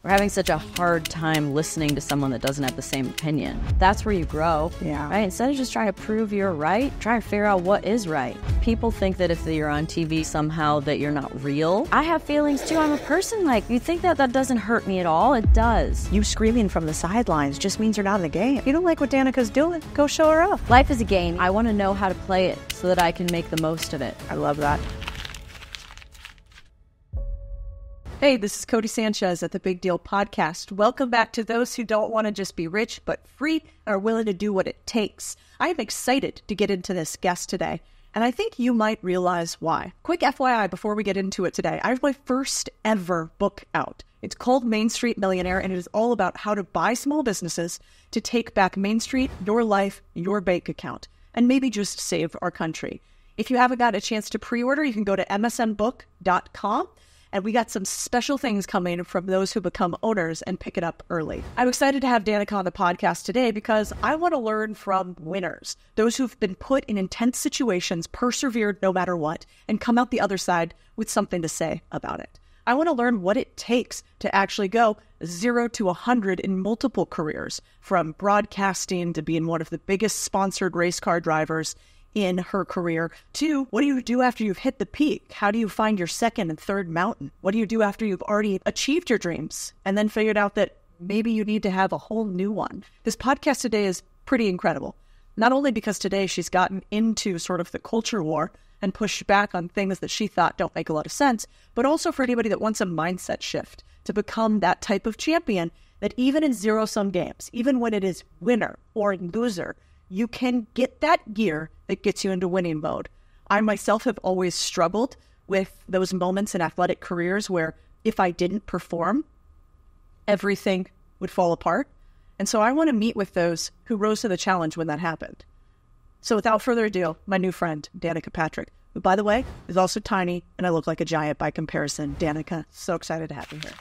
We're having such a hard time listening to someone that doesn't have the same opinion. That's where you grow, right? Instead of just trying to prove you're right, try to figure out what is right. People think that if you're on TV somehow that you're not real. I have feelings too. I'm a person. Like, you think that doesn't hurt me at all? It does. You screaming from the sidelines just means you're not in the game. If you don't like what Danica's doing, go show her up. Life is a game. I want to know how to play it so that I can make the most of it. I love that. Hey, this is Codie Sanchez at the Big Deal Podcast. Welcome back to those who don't want to just be rich, but free and are willing to do what it takes. I am excited to get into this guest today, and I think you might realize why. Quick FYI before we get into it today, I have my first ever book out. It's called Main Street Millionaire, and it is all about how to buy small businesses to take back Main Street, your life, your bank account, and maybe just save our country. If you haven't got a chance to pre-order, you can go to msnbook.com. And we got some special things coming from those who become owners and pick it up early. I'm excited to have Danica on the podcast today because I want to learn from winners, those who've been put in intense situations, persevered no matter what, and come out the other side with something to say about it. I want to learn what it takes to actually go 0 to 100 in multiple careers, from broadcasting to being one of the biggest sponsored race car drivers in her career, to what do you do after you've hit the peak? How do you find your second and third mountain? What do you do after you've already achieved your dreams and then figured out that maybe you need to have a whole new one? This podcast today is pretty incredible. Not only because today she's gotten into sort of the culture war and pushed back on things that she thought don't make a lot of sense, but also for anybody that wants a mindset shift to become that type of champion that even in zero-sum games, even when it is winner or loser, you can get that gear that gets you into winning mode. I myself have always struggled with those moments in athletic careers where if I didn't perform, everything would fall apart. And so I want to meet with those who rose to the challenge when that happened. So without further ado, my new friend, Danica Patrick, who, by the way, is also tiny, and I look like a giant by comparison. Danica, so excited to have you here.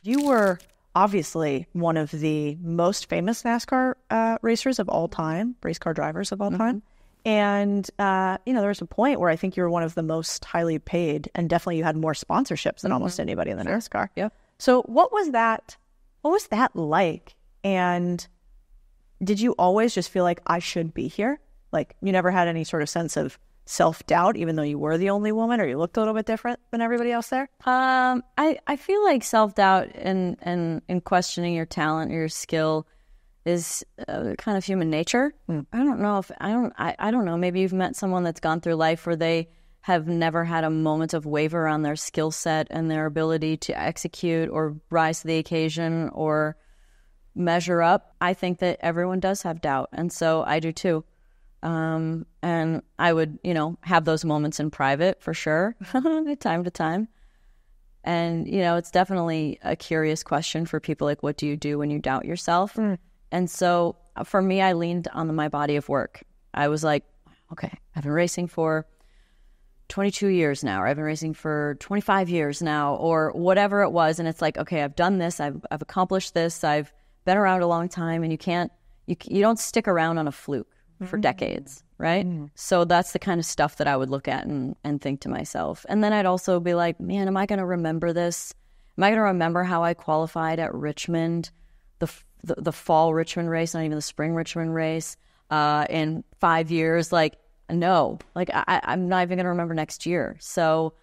You were obviously one of the most famous NASCAR racers of all time, race car drivers of all time. And, there was a point where I think you were one of the most highly paid, and definitely you had more sponsorships than almost anybody in the NASCAR. Yeah. So what was that like? And did you always just feel like I should be here? Like you never had any sort of sense of self-doubt, even though you were the only woman, or you looked a little bit different than everybody else there? I feel like self-doubt and questioning your talent or your skill is kind of human nature. I don't know. Maybe you've met someone that's gone through life where they have never had a moment of waver on their skill set and their ability to execute or rise to the occasion or measure up. I think that everyone does have doubt, and so I do too. And I would, have those moments in private for sure, time to time. And, it's definitely a curious question for people, like, what do you do when you doubt yourself? And so for me, I leaned on my body of work. I was like, okay, I've been racing for 22 years now, or I've been racing for 25 years now, or whatever it was. And it's like, okay, I've done this. I've accomplished this. I've been around a long time, and you don't stick around on a fluke for decades, right? So that's the kind of stuff that I would look at and think to myself. And then I'd also be like, man, am I going to remember this? Am I going to remember how I qualified at Richmond, the fall Richmond race, not even the spring Richmond race, in 5 years? Like, no, like I'm not even going to remember next year. So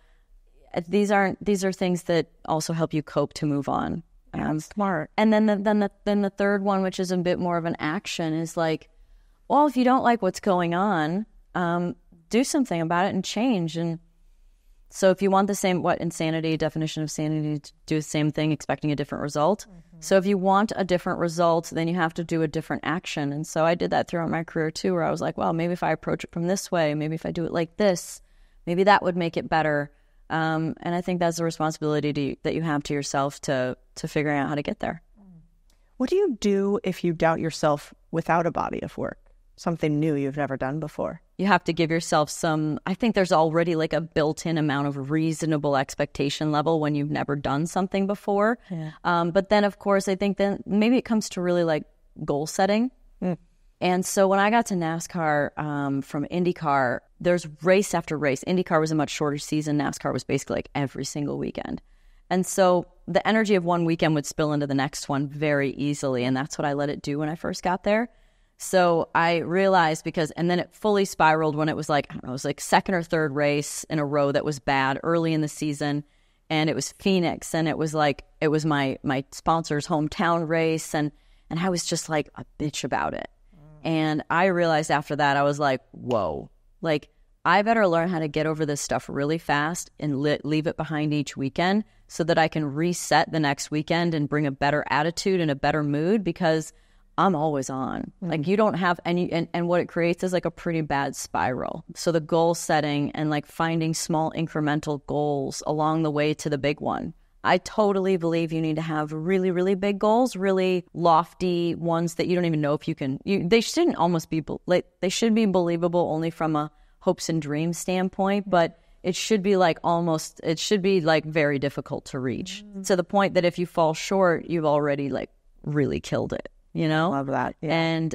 these are things that also help you cope to move on. Smart. And then the third one, which is a bit more of an action, is like, well, if you don't like what's going on, do something about it and change. And so if you want the same, definition of sanity, to do the same thing, expecting a different result. So if you want a different result, then you have to do a different action. And so I did that throughout my career too, where I was like, well, maybe if I approach it from this way, maybe if I do it like this, maybe that would make it better. And I think that's a responsibility that you have to yourself to figuring out how to get there. What do you do if you doubt yourself without a body of work? Something new you've never done before? You have to give yourself I think there's already like a built-in amount of reasonable expectation level when you've never done something before. Yeah. But then, of course, I think then maybe it comes to really like goal setting. And so when I got to NASCAR from IndyCar, there's race after race. IndyCar was a much shorter season. NASCAR was basically like every single weekend. And so the energy of one weekend would spill into the next one very easily. And that's what I let it do when I first got there. So I realized and then it fully spiraled when it was like, I don't know, it was like second or third race in a row that was bad early in the season. And it was Phoenix, and it was my sponsor's hometown race. And I was just like a bitch about it. And I realized after that, I was like, whoa, like I better learn how to get over this stuff really fast and leave it behind each weekend so that I can reset the next weekend and bring a better attitude and a better mood, because I'm always on. Like you don't have any, and what it creates is like a pretty bad spiral. So the goal setting and like finding small incremental goals along the way to the big one. I totally believe you need to have really, really big goals, really lofty ones that you don't even know if you can. They shouldn't almost be they should be believable only from a hopes and dreams standpoint, but it should be like very difficult to reach to the point that if you fall short, you've already like really killed it. You know, love that. Yeah.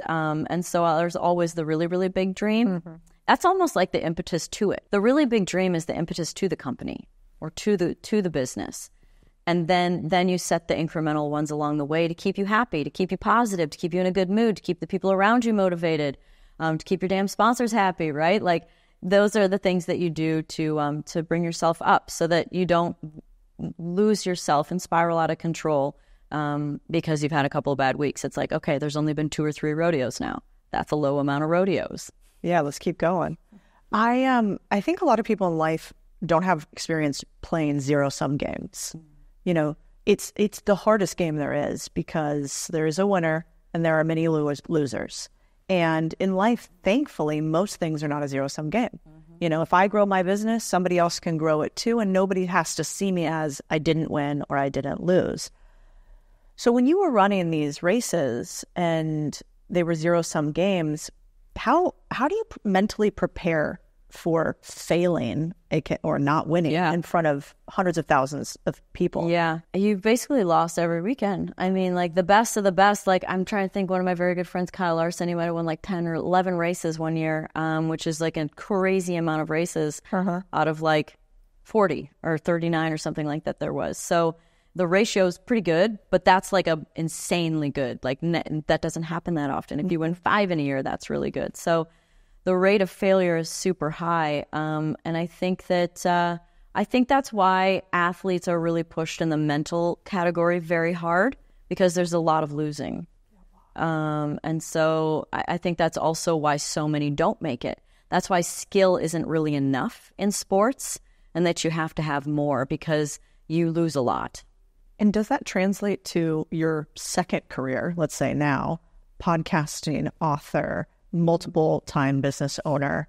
And so there's always the really, really big dream. That's almost like the impetus to it. The really big dream is the impetus to the company or to the business. And then you set the incremental ones along the way to keep you happy, to keep you positive, to keep you in a good mood, to keep the people around you motivated, to keep your damn sponsors happy, right? Like those are the things that you do to bring yourself up so that you don't lose yourself and spiral out of control because you've had a couple of bad weeks. It's like, okay, there's only been 2 or 3 rodeos now. That's a low amount of rodeos. Yeah, let's keep going. I think a lot of people in life don't have experience playing zero-sum games. You know, it's the hardest game there is because there is a winner and there are many losers. And in life, thankfully, most things are not a zero-sum game. You know, if I grow my business, somebody else can grow it too, and nobody has to see me as I didn't win or I didn't lose. So when you were running these races and they were zero-sum games, how do you mentally prepare for failing or not winning in front of hundreds of thousands of people? Yeah, you've basically lost every weekend. I mean, like the best of the best. Like I'm trying to think, one of my very good friends, Kyle Larson, he might have won like 10 or 11 races one year, which is like a crazy amount of races out of like 40 or 39 or something like that there was. So the ratio is pretty good, but that's like a insanely good. Like that doesn't happen that often. If you win 5 in a year, that's really good. So the rate of failure is super high, and I think that's why athletes are really pushed in the mental category very hard, because there's a lot of losing, and so I think that's also why so many don't make it. That's why skill isn't really enough in sports, and that you have to have more because you lose a lot. And does that translate to your second career, let's say now, podcasting, author, multiple-time business owner?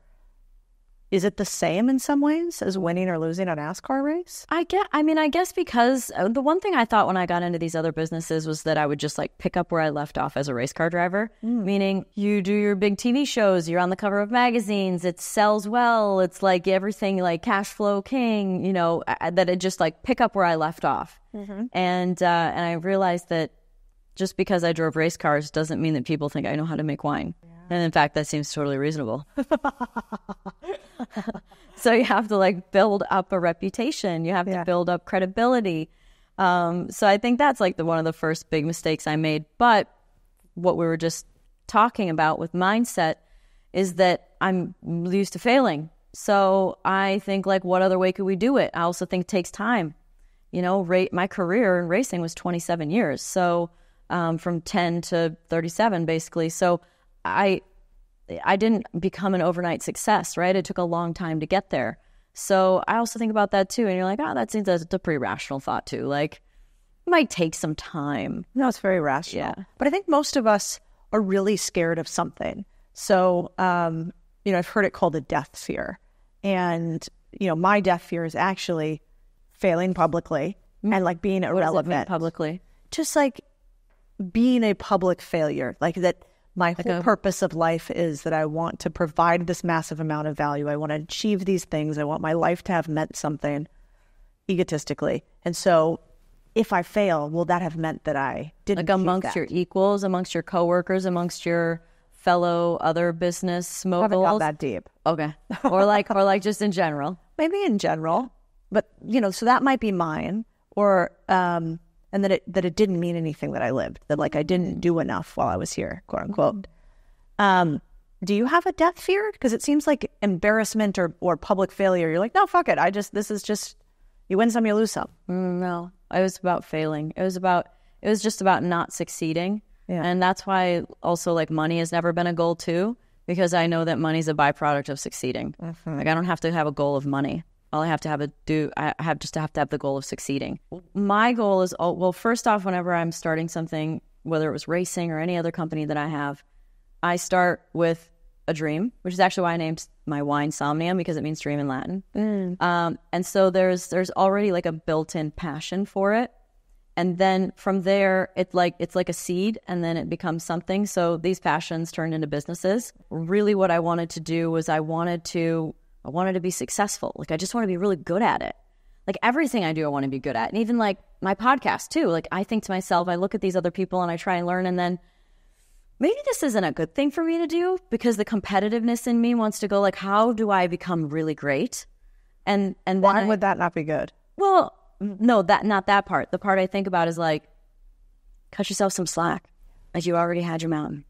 Is it the same in some ways as winning or losing a NASCAR race? I guess because the one thing I thought when I got into these other businesses was that I would just like pick up where I left off as a race car driver, meaning you do your big TV shows, you're on the cover of magazines, it sells well, it's like everything like cash flow king, you know, that it just like pick up where I left off. And I realized that just because I drove race cars doesn't mean that people think I know how to make wine. And in fact, that seems totally reasonable. So you have to like build up a reputation. You have to build up credibility. So I think that's like one of the first big mistakes I made. But what we were just talking about with mindset is that I'm used to failing. So I think like, what other way could we do it? I also think it takes time. You know, my career in racing was 27 years. So from 10 to 37, basically. So I didn't become an overnight success, right? It took a long time to get there. So I also think about that too. And you're like, oh, that seems that's a pretty rational thought too. Like, it might take some time. No, it's very rational. Yeah. But I think most of us are really scared of something. So, you know, I've heard it called a death fear. And, you know, my death fear is actually failing publicly and like being irrelevant. What does it mean publicly? Just like being a public failure, like that. My whole purpose of life is that I want to provide this massive amount of value. I want to achieve these things. I want my life to have meant something egotistically. And so if I fail, will that have meant that I didn't like amongst your equals, amongst your coworkers, amongst your fellow other business moguls? I haven't got that deep. Okay. Or like just in general. Maybe in general. But, you know, so that might be mine. or and that it didn't mean anything that I lived, that like I didn't do enough while I was here, quote unquote. Do you have a death fear? Because it seems like embarrassment or public failure. You're like, no, fuck it. This is just, you win some, you lose some. No, it was about failing. It was just about not succeeding. Yeah. And that's why also like money has never been a goal too, because I know that money's a byproduct of succeeding. Like I don't have to have a goal of money. All I have to have to have the goal of succeeding. My goal is, well, first off, whenever I'm starting something, whether it was racing or any other company that I have, I start with a dream, which is actually why I named my wine Somnium, because it means dream in Latin. And so there's already like a built-in passion for it. And then from there, it's like a seed, and then it becomes something. So these passions turned into businesses. Really what I wanted to do was I wanted to be successful. Like I just want to be really good at it. Like everything I do, I want to be good at. And even like my podcast too. Like I think to myself, I look at these other people and I try and learn, and then maybe this isn't a good thing for me to do, because the competitiveness in me wants to go like, how do I become really great? And why would that not be good? Well, no, not that part. The part I think about is like, cut yourself some slack. Like you already had your mountain,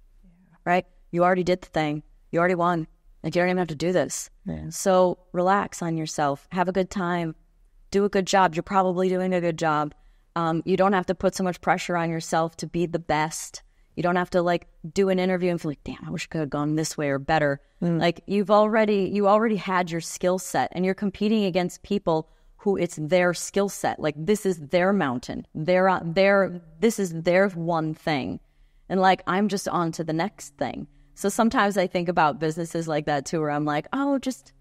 right? You already did the thing. You already won. Like you don't even have to do this. Yeah. So relax on yourself. Have a good time. Do a good job. You're probably doing a good job. You don't have to put so much pressure on yourself to be the best. You don't have to like do an interview and feel like, damn, I wish I could have gone this way or better. Like you already had your skill set, and you're competing against people who it's their skill set. Like this is their mountain. This is their one thing. And like, I'm just on to the next thing. So sometimes I think about businesses like that too, where I'm like, oh, just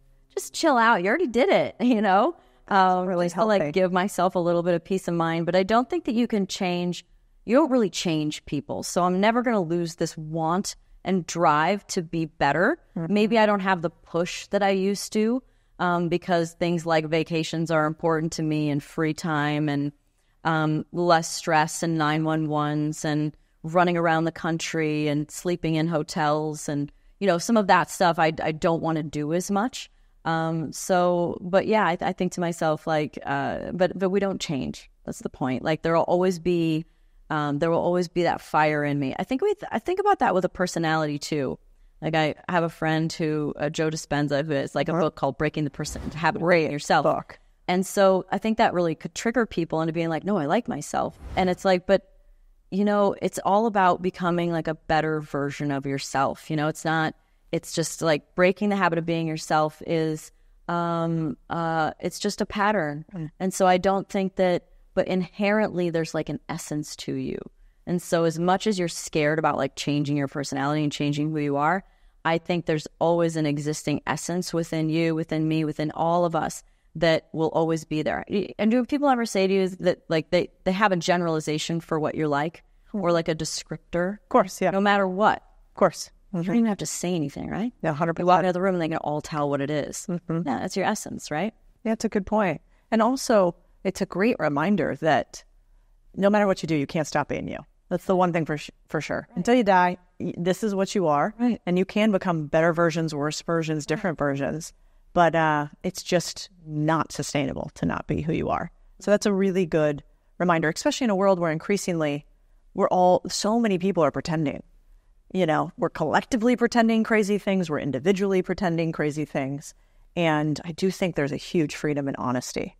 chill out. You already did it, you know? Really to like give myself a little bit of peace of mind. But I don't think that you don't really change people. So I'm never going to lose this want and drive to be better. Maybe I don't have the push that I used to, because things like vacations are important to me, and free time, and less stress, and 911s, and running around the country and sleeping in hotels, and some of that stuff I don't want to do as much. But yeah, I think to myself like, but we don't change. That's the point. Like there will always be that fire in me. I think about that with a personality too. Like I have a friend who, Joe Dispenza, who has like a book called Breaking the Habit of Being Yourself. Book. And so I think that really could trigger people into being like, no, I like myself. And it's like, but it's all about becoming like a better version of yourself. It's just like breaking the habit of being yourself is, it's just a pattern. And so I don't think that, but inherently there's like an essence to you. And so as much as you're scared about like changing your personality and changing who you are, I think there's always an existing essence within you, within me, within all of us that will always be there. And do people ever say to you that like they have a generalization for what you're like, or like a descriptor? Of course, yeah. No matter what. Of course. You don't even have to say anything, right? Yeah, 100%. You walk out of the room and they can all tell what it is. Yeah, that's your essence, right? Yeah, it's a good point. And also, it's a great reminder that no matter what you do, you can't stop being you. That's the one thing for sure. Right. Until you die, this is what you are. Right. And you can become better versions, worse versions, different versions. But it's just not sustainable to not be who you are. So that's a really good reminder, especially in a world where increasingly so many people are pretending. We're collectively pretending crazy things. We're individually pretending crazy things. And I do think there's a huge freedom in honesty.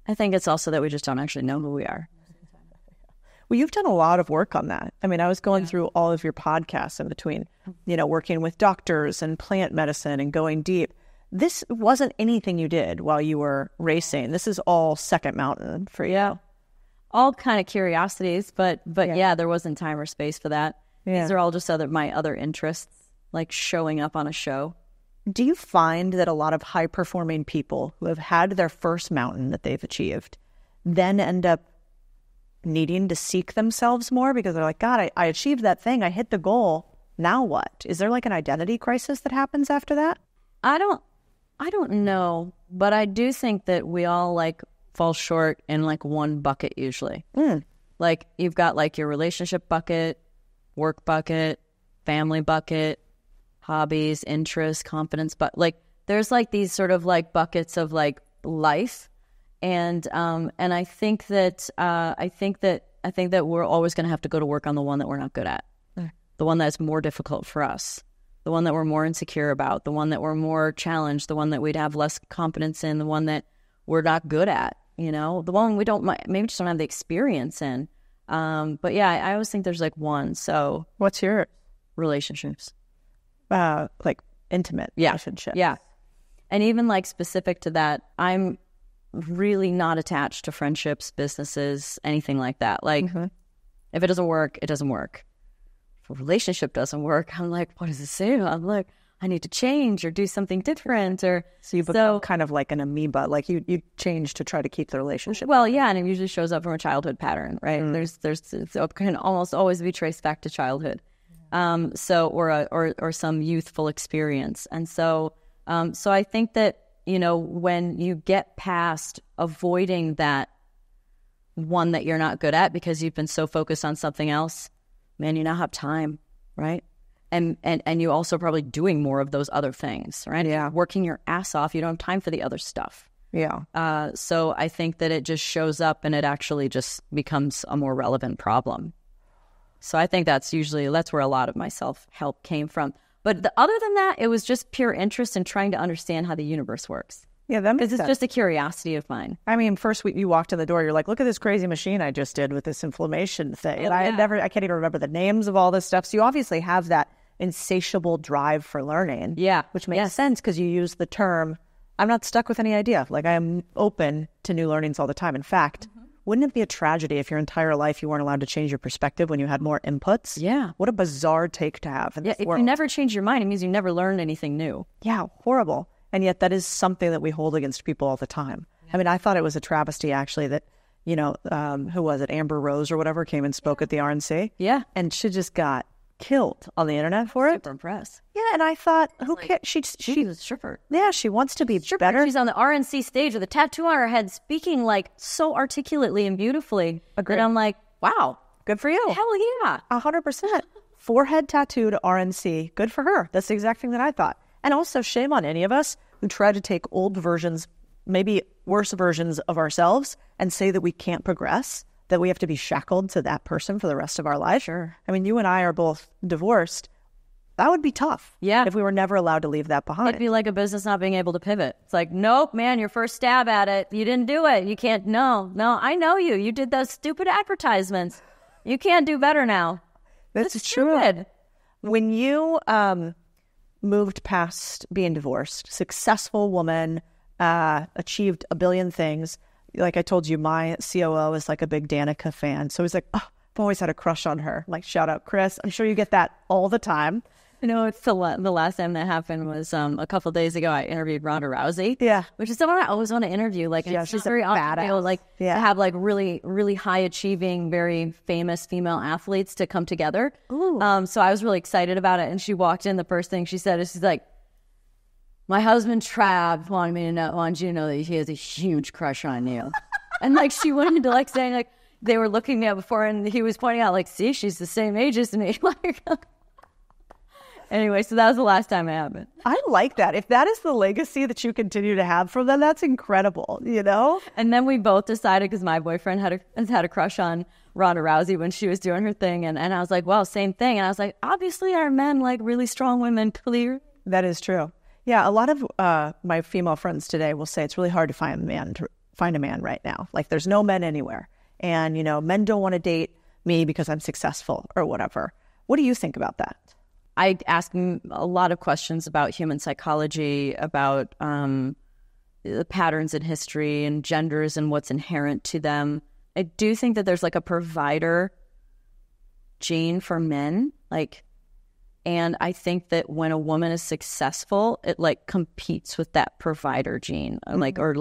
I think it's also that we just don't actually know who we are. Well, you've done a lot of work on that. I mean, I was going through all of your podcasts in between, working with doctors and plant medicine and going deep. This wasn't anything you did while you were racing. This is all second mountain for you. Yeah. All kind of curiosities, but yeah, there wasn't time or space for that. Yeah. These are all just my other interests, like showing up on a show. Do you find that a lot of high-performing people who have had their first mountain that they've achieved then end up needing to seek themselves more because they're like, God, I achieved that thing. I hit the goal. Now what? Is there like an identity crisis that happens after that? I don't know, but I do think that we all like fall short in like one bucket usually. Like you've got like your relationship bucket, work bucket, family bucket, hobbies, interests, confidence, but like there's like these sort of like buckets of like life. And I think that we're always going to have to go to work on the one that we're not good at, the one that's more difficult for us, the one that we're more insecure about, the one that we're more challenged, the one that we'd have less confidence in, the one that we're not good at, the one we maybe just don't have the experience in. But yeah, I always think there's like one. So what's your relationships? Like intimate relationships. Yeah. And even like specific to that, I'm really not attached to friendships, businesses, anything like that. Like if it doesn't work, it doesn't work. If a relationship doesn't work, I'm like, what does it say? I'm like, I need to change or do something different. Or so you become kind of like an amoeba, like you change to try to keep the relationship. Well, yeah, and it usually shows up from a childhood pattern, right? It can almost always be traced back to childhood, or some youthful experience, and so I think that when you get past avoiding that one that you're not good at because you've been so focused on something else, man, you now have time, right? And you also probably doing more of those other things, right? Yeah. Working your ass off. You don't have time for the other stuff. Yeah. So I think that it just shows up and it actually just becomes a more relevant problem. So I think that's where a lot of my self-help came from. But other than that, it was just pure interest in trying to understand how the universe works. Yeah, that makes sense. Because it's just a curiosity of mine. I mean, first you walked in the door, you're like, look at this crazy machine I just did with this inflammation thing. And I can't even remember the names of all this stuff. So you obviously have that insatiable drive for learning. Yeah. Which makes sense because you use the term, I'm not stuck with any idea. Like I am open to new learnings all the time. In fact, wouldn't it be a tragedy if your entire life you weren't allowed to change your perspective when you had more inputs? Yeah. What a bizarre take to have in this world. If you never change your mind, it means you never learned anything new. Yeah, horrible. And yet that is something that we hold against people all the time. Yeah. I mean, I thought it was a travesty, actually, that, who was it? Amber Rose or whatever came and spoke at the RNC. Yeah. And she just got killed on the internet for it. Super impressed. Yeah, and I thought, who cares? She's a stripper. Yeah, she wants to be better. She's on the RNC stage with a tattoo on her head, speaking like so articulately and beautifully. Agreed. And I'm like, wow, good for you. Hell yeah, 100%. Forehead tattooed RNC. Good for her. That's the exact thing that I thought. And also, shame on any of us who try to take old versions, maybe worse versions of ourselves, and say that we can't progress, that we have to be shackled to that person for the rest of our life. Sure. I mean, you and I are both divorced. That would be tough. Yeah. If we were never allowed to leave that behind. It'd be like a business not being able to pivot. It's like, nope, man, your first stab at it. You didn't do it. You can't. No, I know you. You did those stupid advertisements. You can't do better now. That's true. Stupid. When you moved past being divorced, successful woman, achieved a billion things. Like I told you, my COO is like a big Danica fan. So he's like, oh, I've always had a crush on her. Like, shout out, Chris. I'm sure you get that all the time. It's the last time that happened was a couple of days ago. I interviewed Ronda Rousey. Yeah. Which is someone I always want to interview. Like, yeah, she's very badass. To have like really, really high achieving, very famous female athletes to come together. Ooh. So I was really excited about it. And she walked in, the first thing she said is she's like, my husband Trav wanted you to know that he has a huge crush on you. And like she went into like saying like they were looking at before and he was pointing out like, see, she's the same age as me. Like anyway, so that was the last time it happened. I like that. If that is the legacy that you continue to have from them, that's incredible, And then we both decided, because my boyfriend has had a crush on Ronda Rousey when she was doing her thing. And I was like, well, same thing. And I was like, obviously our men like really strong women, clear. That is true. Yeah, a lot of my female friends today will say it's really hard to find a man right now. Like there's no men anywhere. And, men don't want to date me because I'm successful or whatever. What do you think about that? I ask a lot of questions about human psychology, about the patterns in history and genders and what's inherent to them. I do think that there's like a provider gene for men, and I think that when a woman is successful, it like competes with that provider gene, or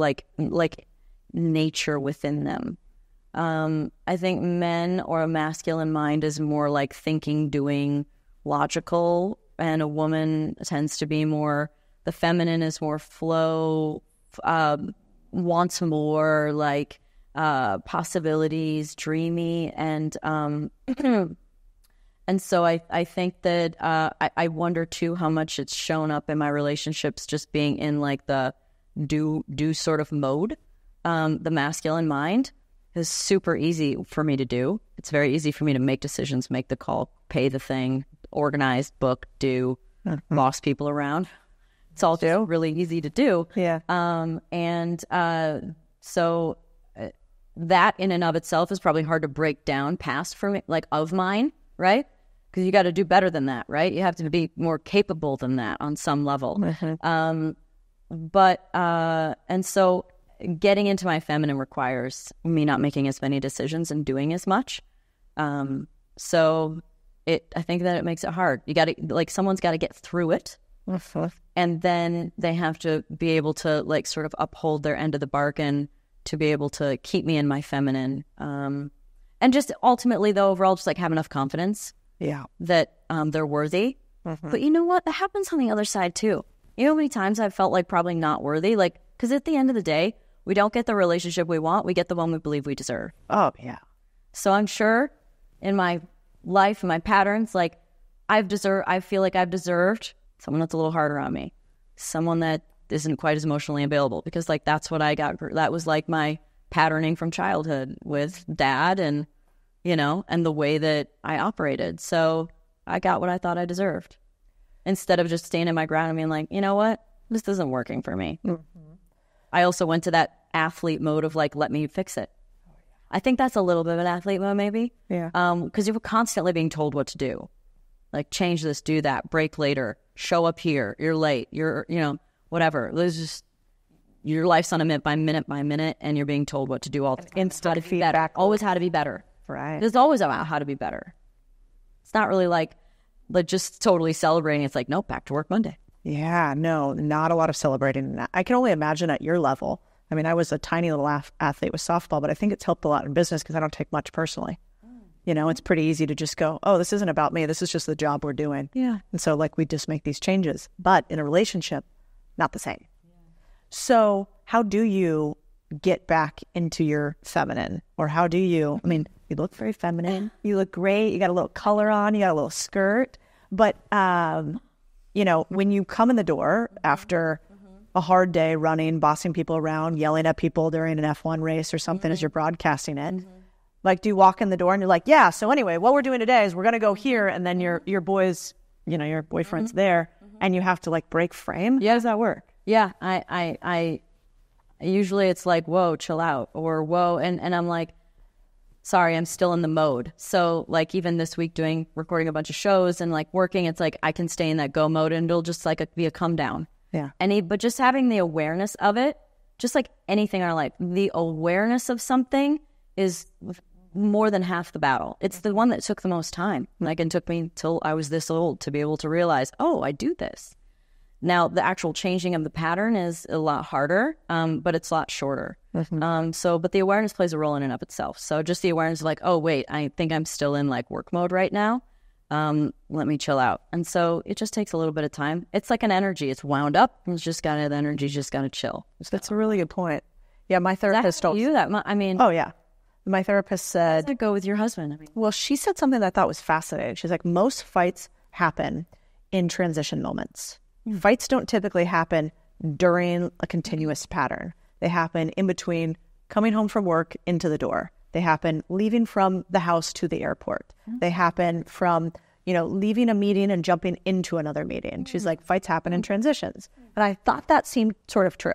nature within them. I think men or a masculine mind is more like thinking, doing, logical, and a woman tends to be more, the feminine is more flow, wants more, like possibilities, dreamy, and and so I think that I wonder too how much it's shown up in my relationships, just being in like the do sort of mode. the masculine mind is super easy for me to do. It's very easy for me to make decisions, make the call, pay the thing, organize, book, do, boss people around. It's all just really easy to do. Yeah. So that in and of itself is probably hard to break down past for me, like of mine, right? Because you got to do better than that, right? You have to be more capable than that on some level. And so getting into my feminine requires me not making as many decisions and doing as much. So I think that it makes it hard. You got to, like, someone's got to get through it. And then they have to be able to, like, sort of uphold their end of the bargain to be able to keep me in my feminine. And just ultimately, though, overall, just like have enough confidence that they're worthy. But you know what? That happens on the other side, too. You know how many times I've felt like probably not worthy? Like, because at the end of the day, we don't get the relationship we want. We get the one we believe we deserve. Oh, yeah. So I'm sure in my life and my patterns, like, I feel like I've deserved someone that's a little harder on me, someone that isn't quite as emotionally available, because, like, that's what I got. That was like my patterning from childhood with dad and, you know, and the way that I operated. So I got what I thought I deserved instead of just staying in my ground and being like, you know what, this isn't working for me. I also went to that athlete mode of like, let me fix it. I think that's a little bit of an athlete mode, maybe. Yeah. Because you were constantly being told what to do. Like, change this, do that, break later, show up here, you're late, you're, you know, whatever. There's just, your life's on a minute by minute, and you're being told what to do all the time. Instant feedback. Always how to be better. Right. It's always about how to be better. It's not really like just totally celebrating. It's like, nope, back to work Monday. Yeah, no, not a lot of celebrating that. I can only imagine at your level. I mean, I was a tiny little athlete with softball, but I think it's helped a lot in business because I don't take much personally. You know, it's pretty easy to just go, oh, this isn't about me. This is just the job we're doing. Yeah. And so, like, we just make these changes. But in a relationship, not the same. Yeah. So how do you get back into your feminine? Or how do you, I mean, you look very feminine. You look great. You got a little color on. You got a little skirt. But, you know, when you come in the door after a hard day running, bossing people around, yelling at people during an F1 race or something as you're broadcasting it, like, do you walk in the door and you're like, yeah, so anyway, what we're doing today is we're going to go here, and then your boys, you know, your boyfriend's there, and you have to, like, break frame? Yeah. How does that work? Yeah. I usually it's like, whoa, chill out, or whoa. And I'm like, sorry, I'm still in the mode. So, like, even this week recording a bunch of shows and, like, working, it's like I can stay in that go mode and it'll just, like, be a come down. Yeah. But just having the awareness of it, just like anything in our life, the awareness of something is more than half the battle. It's the one that took the most time. Like, it took me till I was this old to be able to realize, oh, I do this. Now, the actual changing of the pattern is a lot harder, but it's a lot shorter. But the awareness plays a role in and of itself. So just the awareness of, like, oh, wait, I think I'm still in, like, work mode right now. Let me chill out. And so it just takes a little bit of time. It's like an energy. It's wound up. The energy's just got to chill. That's a really good point. Yeah, my therapist told you that. I mean, oh yeah, my therapist said, how does it go with your husband? I mean, well, she said something that I thought was fascinating. She's like, most fights happen in transition moments. Fights don't typically happen during a continuous pattern. They happen in between coming home from work into the door. They happen leaving from the house to the airport. They happen from, you know, leaving a meeting and jumping into another meeting. She's like, fights happen in transitions. And I thought that seemed sort of true.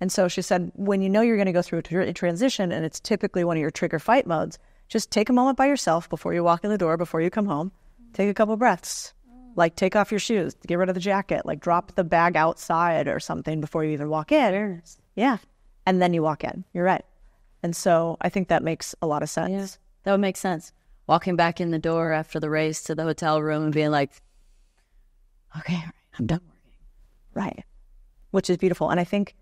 And so she said, when you know you're going to go through a transition and it's typically one of your trigger fight modes, just take a moment by yourself before you walk in the door, before you come home. Take a couple breaths. Like, take off your shoes, get rid of the jacket, like drop the bag outside or something before you even walk in. Yeah. And then you walk in. You're right. And so I think that makes a lot of sense. Yeah, that would make sense. Walking back in the door after the race to the hotel room and being like, okay, all right, I'm done working. Right. Which is beautiful. And I think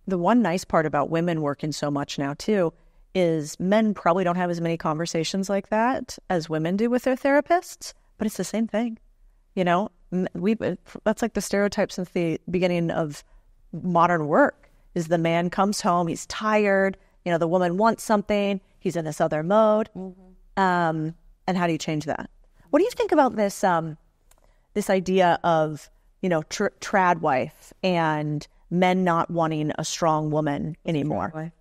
the one nice part about women working so much now, too, is men probably don't have as many conversations like that as women do with their therapists, but it's the same thing. You know, that's like the stereotype since the beginning of modern work is the man comes home, he's tired, you know, the woman wants something, he's in this other mode. And how do you change that? What do you think about this this idea of, you know, trad wife and men not wanting a strong woman anymore?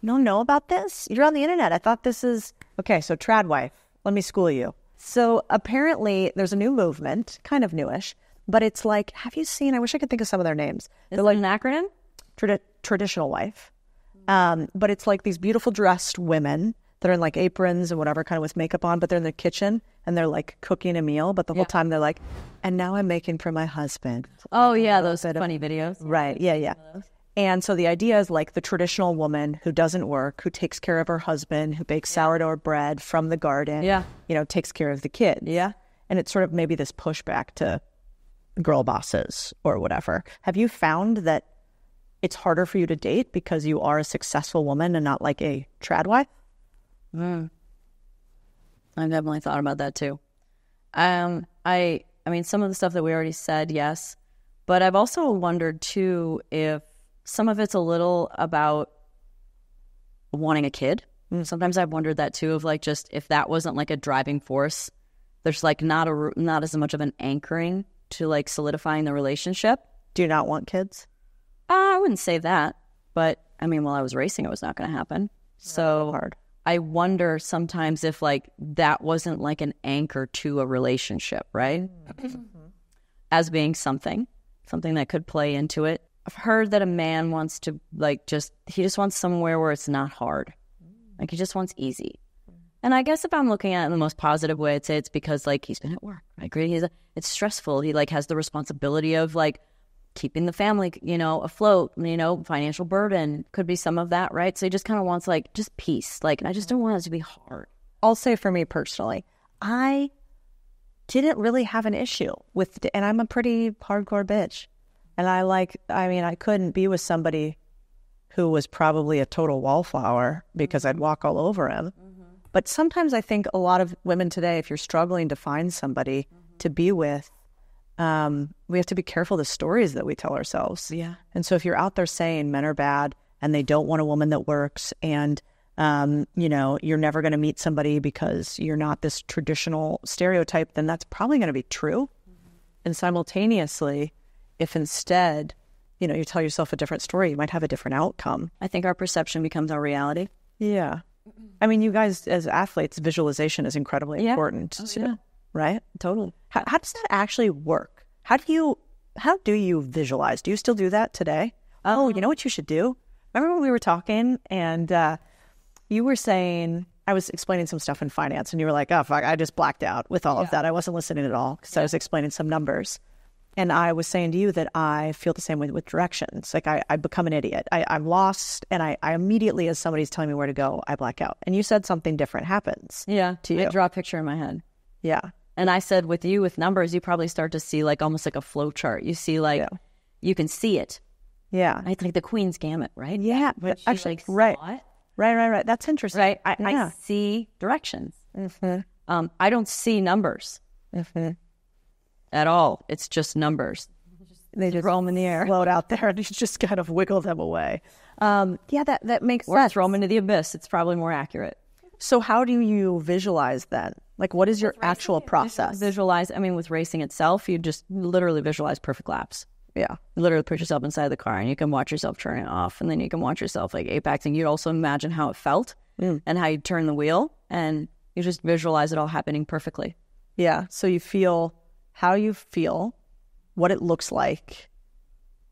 don't know about this? You're on the internet. I thought this is... Okay, so trad wife. Let me school you. So apparently there's a new movement, kind of newish, but it's like, have you seen... I wish I could think of some of their names. They're like an acronym? Traditional wife. But it's like these beautiful dressed women that are in like aprons and whatever, kind of with makeup on, but they're in the kitchen and they're like cooking a meal, but the whole time they're like, and now I'm making for my husband. Oh, yeah, those funny videos. Right, yeah. And so the idea is like the traditional woman who doesn't work, who takes care of her husband, who bakes sourdough bread from the garden, takes care of the kids. Yeah. And it's sort of maybe this pushback to girl bosses or whatever. Have you found that it's harder for you to date because you are a successful woman and not like a trad wife? I've definitely thought about that too. I mean, some of the stuff that we already said, yes. But I've also wondered too if some of it's a little about wanting a kid. Sometimes I've wondered that too, of like just if that wasn't like a driving force, there's like not as much of an anchoring to like solidifying the relationship. Do you not want kids? I wouldn't say that, but I mean, while I was racing, it was not going to happen. So hard. I wonder sometimes if like that wasn't like an anchor to a relationship, right? As being something that could play into it. I've heard that a man wants to he just wants somewhere where it's not hard. Like he just wants easy. And I guess if I'm looking at it in the most positive way, I'd say it's because like he's been at work. I agree. It's stressful. He like has the responsibility of like keeping the family, afloat, financial burden could be some of that, right? So he just kind of wants like just peace. Like, I just don't want it to be hard. I'll say for me personally, I didn't really have an issue with, and I'm a pretty hardcore bitch. And I couldn't be with somebody who was probably a total wallflower because I'd walk all over him. But sometimes I think a lot of women today, if you're struggling to find somebody to be with, we have to be careful the stories that we tell ourselves. Yeah. And so if you're out there saying men are bad and they don't want a woman that works and, you're never going to meet somebody because you're not this traditional stereotype, then that's probably going to be true. And simultaneously, if instead, you tell yourself a different story, you might have a different outcome. I think our perception becomes our reality. Yeah. I mean, you guys as athletes, visualization is incredibly important. Oh, yeah. Right? Totally. How does that actually work? How do you visualize? Do you still do that today? Oh, you know what you should do? Remember when we were talking and you were saying, I was explaining some stuff in finance and you were like, oh, fuck, I just blacked out with all of that. I wasn't listening at all because I was explaining some numbers. And I was saying to you that I feel the same way with directions. Like I become an idiot. I'm lost and I immediately, as somebody's telling me where to go, I black out. And you said something different happens. Yeah. To you. I draw a picture in my head. Yeah. And I said with numbers, you probably start to see like almost like a flow chart. You see like, you can see it. Yeah. It's like the Queen's Gambit, right? Yeah. But actually, right. Right. That's interesting. Right. I see directions. I don't see numbers at all. It's just numbers. They just throw them in the air. Float out there and you just kind of wiggle them away. That makes sense. Or throw them into the abyss. It's probably more accurate. So how do you visualize then? Like, what is your actual process? Visualize. I mean, with racing itself, you just literally visualize perfect laps. Yeah. You literally put yourself inside the car and you can watch yourself turn it off. And then you can watch yourself like apexing. You'd also imagine how it felt and how you turn the wheel. And you just visualize it all happening perfectly. Yeah. So you feel how you feel, what it looks like.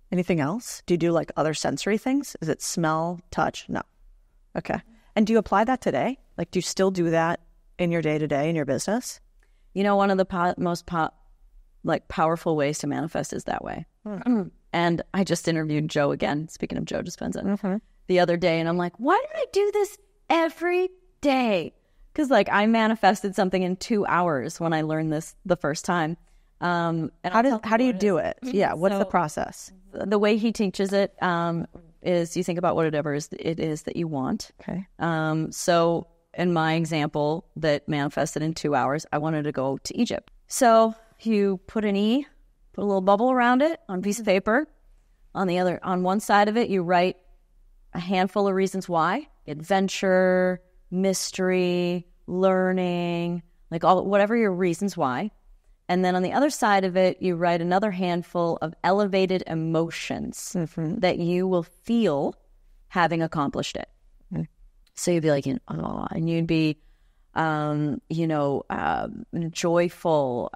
Anything else? Do you do like other sensory things? Is it smell, touch? No. Okay. And do you apply that today? Like, do you still do that in your day-to-day in your business? One of the most powerful ways to manifest is that way. And I just interviewed Joe again, speaking of Joe Dispenza, the other day. And I'm like, why do I do this every day? Because like I manifested something in 2 hours when I learned this the first time. And how do you do it? Yeah. What's the process? The way he teaches it is you think about whatever it is that you want. Okay. So in my example that manifested in 2 hours, I wanted to go to Egypt. So you put an E, put a little bubble around it on a piece of paper. On one side of it, you write a handful of reasons why: adventure, mystery, learning, like whatever your reasons why. And then on the other side of it, you write another handful of elevated emotions that you will feel having accomplished it. So you'd be like, and you'd be, joyful.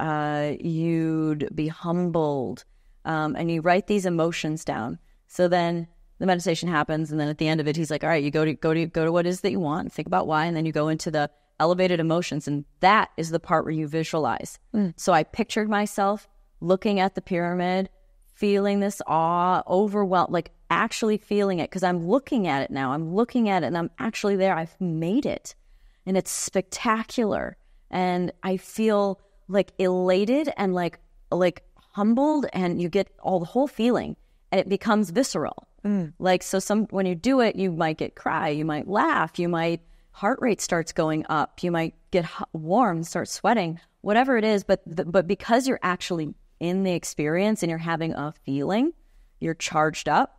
You'd be humbled, and you write these emotions down. So then the meditation happens, and then at the end of it, he's like, all right, you go to what it is that you want, think about why, and then you go into the elevated emotions, and that is the part where you visualize. So I pictured myself looking at the pyramid, feeling this awe, overwhelmed, like actually feeling it, because I'm looking at it now. I'm looking at it, and I'm actually there. I've made it, and it's spectacular, and I feel like elated and like humbled, and you get the whole feeling, and it becomes visceral. Like, so when you do it, you might cry, you might laugh, you might, heart rate starts going up, you might get warm, start sweating, whatever it is. But because you're actually in the experience and you're having a feeling, you're charged up,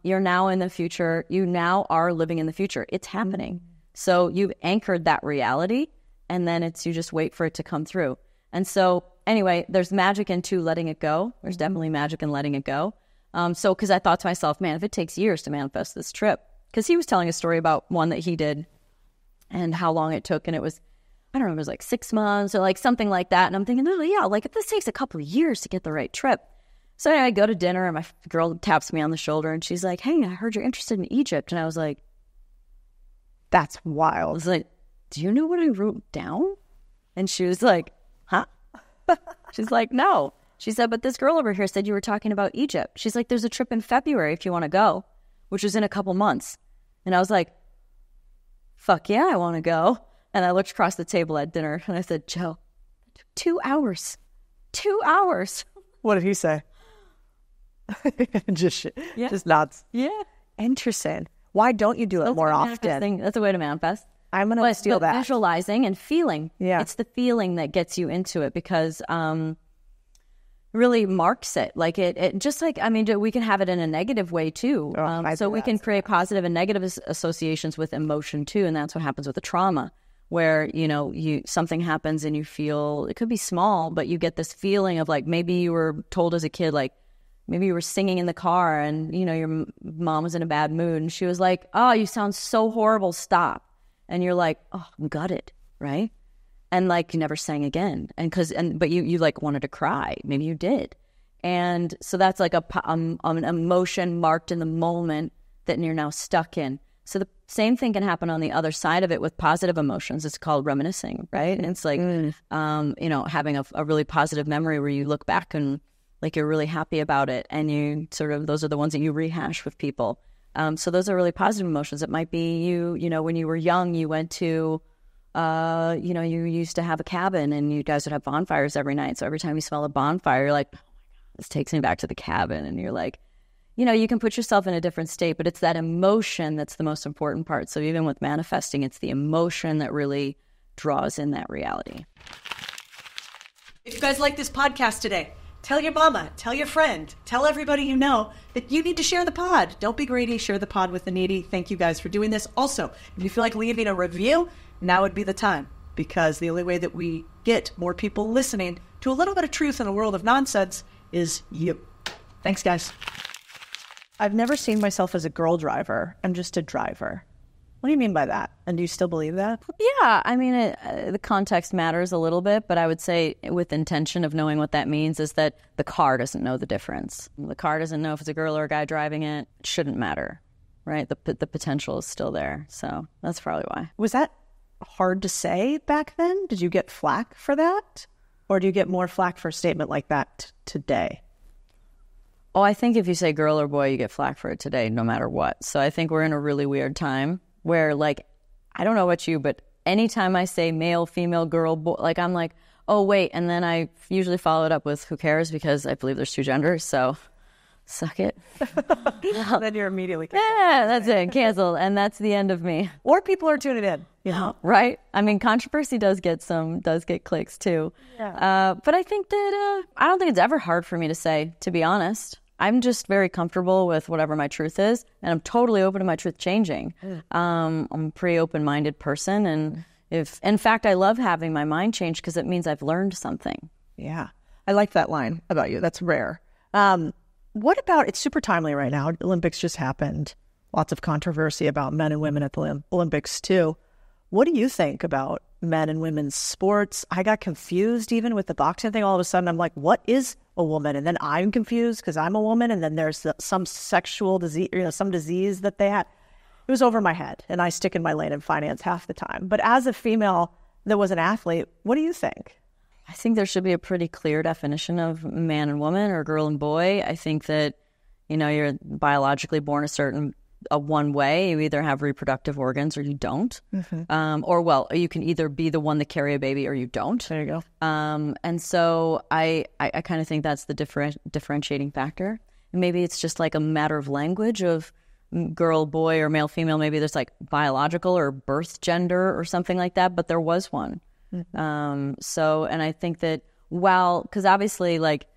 you're now in the future, you now are living in the future. It's happening. So you've anchored that reality, and then you just wait for it to come through. And so anyway, there's magic into letting it go. There's definitely magic in letting it go. Because I thought to myself, man, if it takes years to manifest this trip, because he was telling a story about one that he did and how long it took. And it was, I don't know, it was like 6 months or like something like that. And I'm thinking, oh, yeah, like if this takes a couple of years to get the right trip. So anyway, I go to dinner, and my girl taps me on the shoulder, and she's like, hey, I heard you're interested in Egypt. And I was like, that's I wild. was like, do you know what I wrote down? And she was like, huh? She's like, no. She said, but this girl over here said you were talking about Egypt. She's like, there's a trip in February if you want to go, which is in a couple months. And I was like, fuck yeah, I want to go. And I looked across the table at dinner, and I said, Joe, 2 hours. 2 hours. What did he say? Just nods. Yeah. Interesting. Why don't you do it more often? That's a way to manifest. I'm going to steal that. Visualizing and feeling. Yeah. It's the feeling that gets you into it, because really marks it. Like it just like, I mean, we can have it in a negative way too. So we can create positive and negative associations with emotion too. And that's what happens with the trauma, where, something happens and you feel, it could be small, but you get this feeling of like, maybe you were told as a kid, like maybe you were singing in the car and, your mom was in a bad mood and she was like, oh, you sound so horrible, stop. And you're like, oh, I'm gutted, right? And like you never sang again, but you like wanted to cry. Maybe you did, and so that's like an emotion marked in the moment that you're now stuck in. So the same thing can happen on the other side of it with positive emotions. It's called reminiscing, right? And it's like having a really positive memory where you look back and like you're really happy about it, and you sort of, those are the ones that you rehash with people. So those are really positive emotions. It might be you when you were young, you went to. You used to have a cabin and you guys would have bonfires every night. So every time you smell a bonfire, you're like, oh my God, this takes me back to the cabin. And you're like, you can put yourself in a different state, but it's that emotion that's the most important part. So even with manifesting, it's the emotion that really draws in that reality. If you guys like this podcast today, tell your mama, tell your friend, tell everybody you know that you need to share the pod. Don't be greedy, share the pod with the needy. Thank you guys for doing this. Also, if you feel like leaving a review, now would be the time, because the only way that we get more people listening to a little bit of truth in a world of nonsense is you. Thanks, guys. I've never seen myself as a girl driver. I'm just a driver. What do you mean by that? And do you still believe that? Yeah, I mean, the context matters a little bit, but I would say with intention of knowing what that means is that the car doesn't know the difference. The car doesn't know if it's a girl or a guy driving it. It shouldn't matter, right? The potential is still there. So that's probably why. Was that hard to say back then? Did you get flack for that? Or do you get more flack for a statement like that today? Oh, I think if you say girl or boy, you get flack for it today, no matter what. So I think we're in a really weird time where, like, I don't know about you, but anytime I say male, female, girl, boy, like, I'm like, oh, wait. And then I usually follow it up with who cares, because I believe there's two genders. So suck it. Then you're immediately canceled. Yeah, that's it. Canceled. And that's the end of me. Or people are tuning in. Right? I mean, controversy does get clicks too. Yeah. But I think that I don't think it's ever hard for me to say, to be honest. I'm just very comfortable with whatever my truth is, and I'm totally open to my truth changing. I'm a pretty open-minded person, and in fact, I love having my mind change because it means I've learned something. Yeah. I like that line about you. That's rare. What about, it's super timely right now. Olympics just happened. lots of controversy about men and women at the Olympics too. What do you think about men and women's sports? I got confused even with the boxing thing. All of a sudden, I'm like, what is a woman? And then I'm confused because I'm a woman. And then there's some sexual disease, some disease that they had. It was over my head. And I stick in my lane in finance half the time. But as a female that was an athlete, what do you think? I think there should be a pretty clear definition of man and woman or girl and boy. I think that, you're biologically born a one way. You either have reproductive organs or you don't. Mm-hmm. You can either be the one that carry a baby or you don't. There you go. And so I kind of think that's the differentiating factor. And maybe it's just like a matter of language of girl, boy, or male, female. Maybe there's like biological or birth gender or something like that, but there was one. Mm-hmm. And I think that because obviously like